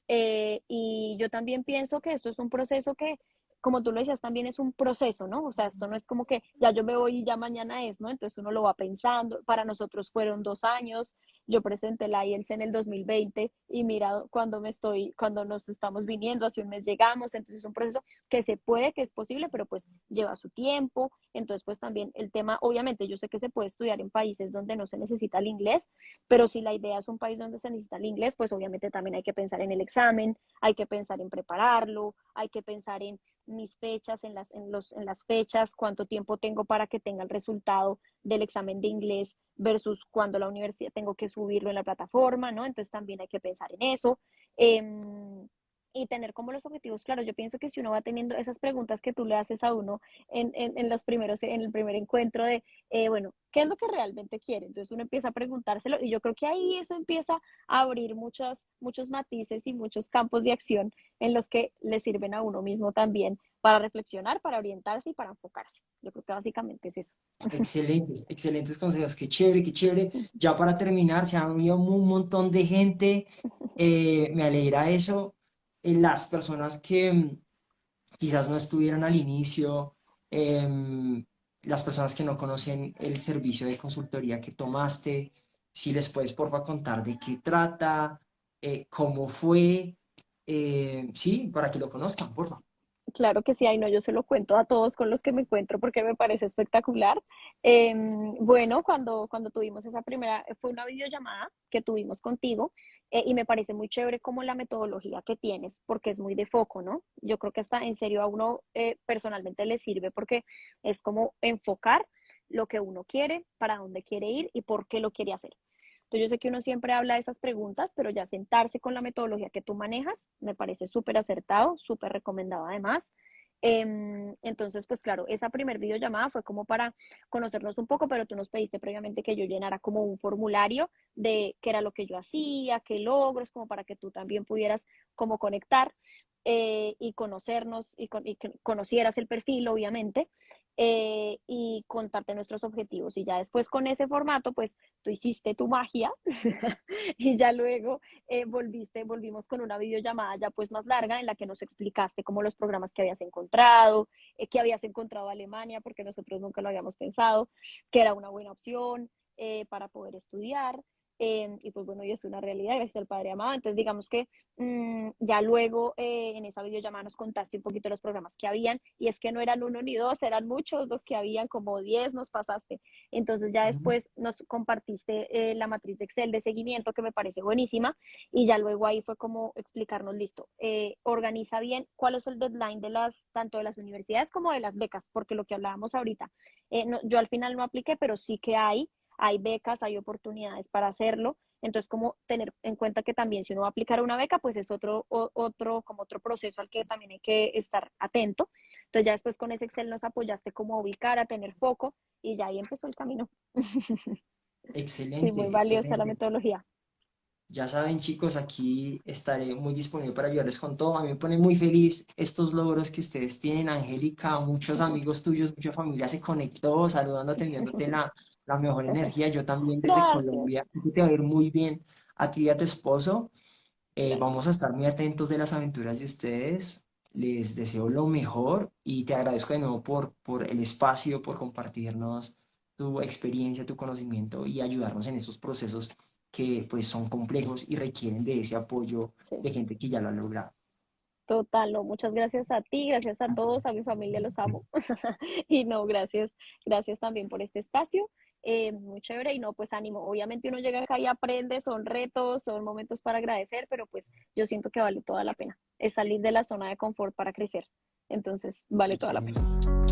Y yo también pienso que esto es un proceso que, como tú lo decías, también es un proceso, ¿no? O sea, esto no es como que ya yo me voy y ya mañana es, ¿no? Entonces uno lo va pensando. Para nosotros fueron 2 años. Yo presenté la IELTS en el 2020 y mira cuando nos estamos viniendo, hace un mes llegamos. Entonces es un proceso que se puede, que es posible, pero pues lleva su tiempo. Entonces, pues también el tema, obviamente, yo sé que se puede estudiar en países donde no se necesita el inglés, pero si la idea es un país donde se necesita el inglés, pues obviamente también hay que pensar en el examen, hay que pensar en prepararlo, hay que pensar en mis fechas, en las fechas, cuánto tiempo tengo para que tenga el resultado del examen de inglés versus cuando la universidad tengo que subirlo en la plataforma, ¿no? Entonces también hay que pensar en eso. Y tener como los objetivos claros. Yo pienso que si uno va teniendo esas preguntas que tú le haces a uno en los primeros, en el primer encuentro de, bueno, ¿qué es lo que realmente quiere? Entonces uno empieza a preguntárselo y yo creo que ahí eso empieza a abrir muchos matices y muchos campos de acción en los que le sirven a uno mismo también para reflexionar, para orientarse y para enfocarse. Yo creo que básicamente es eso. Excelentes, excelentes consejos. Qué chévere, qué chévere. Ya para terminar, se han unido un montón de gente. Me alegra eso. Las personas que quizás no estuvieron al inicio, em, las personas que no conocen el servicio de consultoría que tomaste, si les puedes porfa contar de qué trata, cómo fue. Sí, para que lo conozcan, por favor. Claro que sí, ay no, yo se lo cuento a todos con los que me encuentro porque me parece espectacular. Bueno, cuando tuvimos esa primera, fue una videollamada que tuvimos contigo y me parece muy chévere como la metodología que tienes porque es muy de foco, ¿no? Yo creo que hasta en serio a uno personalmente le sirve porque es como enfocar lo que uno quiere, para dónde quiere ir y por qué lo quiere hacer. Entonces, yo sé que uno siempre habla de esas preguntas, pero ya sentarse con la metodología que tú manejas me parece súper acertado, súper recomendado además. Entonces, pues claro, esa primer videollamada fue como para conocernos un poco, pero tú nos pediste previamente que yo llenara como un formulario de qué era lo que yo hacía, qué logros, como para que tú también pudieras como conectar y conocernos y que conocieras el perfil, obviamente, y contarte nuestros objetivos. Y ya después con ese formato, pues tú hiciste tu magia y ya luego volvimos con una videollamada ya pues más larga en la que nos explicaste como los programas que habías encontrado Alemania, porque nosotros nunca lo habíamos pensado, que era una buena opción para poder estudiar. Y pues bueno, y es una realidad gracias al Padre Amado. Entonces digamos que ya luego en esa videollamada nos contaste un poquito los programas que habían y es que no eran uno ni dos, eran muchos los que habían, como 10 nos pasaste. Entonces ya Ujú. después nos compartiste la matriz de Excel de seguimiento que me parece buenísima y ya luego ahí fue como explicarnos, listo, organiza bien cuál es el deadline de tanto de las universidades como de las becas, porque lo que hablábamos ahorita, no, yo al final no apliqué, pero sí que hay becas, hay oportunidades para hacerlo. Entonces, como tener en cuenta que también si uno va a aplicar una beca, pues es como otro proceso al que también hay que estar atento. Entonces, ya después con ese Excel nos apoyaste como a ubicar, a tener foco y ya ahí empezó el camino. Sí, muy Excelente, valiosa la excelente. metodología. Ya saben, chicos, aquí estaré muy disponible para ayudarles con todo. A mí me pone muy feliz estos logros que ustedes tienen, Angélica. Muchos amigos tuyos, mucha familia se conectó, saludándote, enviándote la mejor energía. Yo también desde Gracias, Colombia. Creo que te va a ir muy bien a ti y a tu esposo. gracias. Vamos a estar muy atentos de las aventuras de ustedes. Les deseo lo mejor y te agradezco de nuevo por el espacio, por compartirnos tu experiencia, tu conocimiento y ayudarnos en estos procesos que pues son complejos y requieren de ese apoyo Sí, de gente que ya lo ha logrado. total, no, muchas gracias a ti, gracias a todos, a mi familia los amo. Y no, gracias también por este espacio. Muy chévere y no, pues ánimo. Obviamente uno llega acá y aprende, son retos, son momentos para agradecer, pero pues yo siento que vale toda la pena. Es salir de la zona de confort para crecer. Entonces, vale toda la Excelente. pena.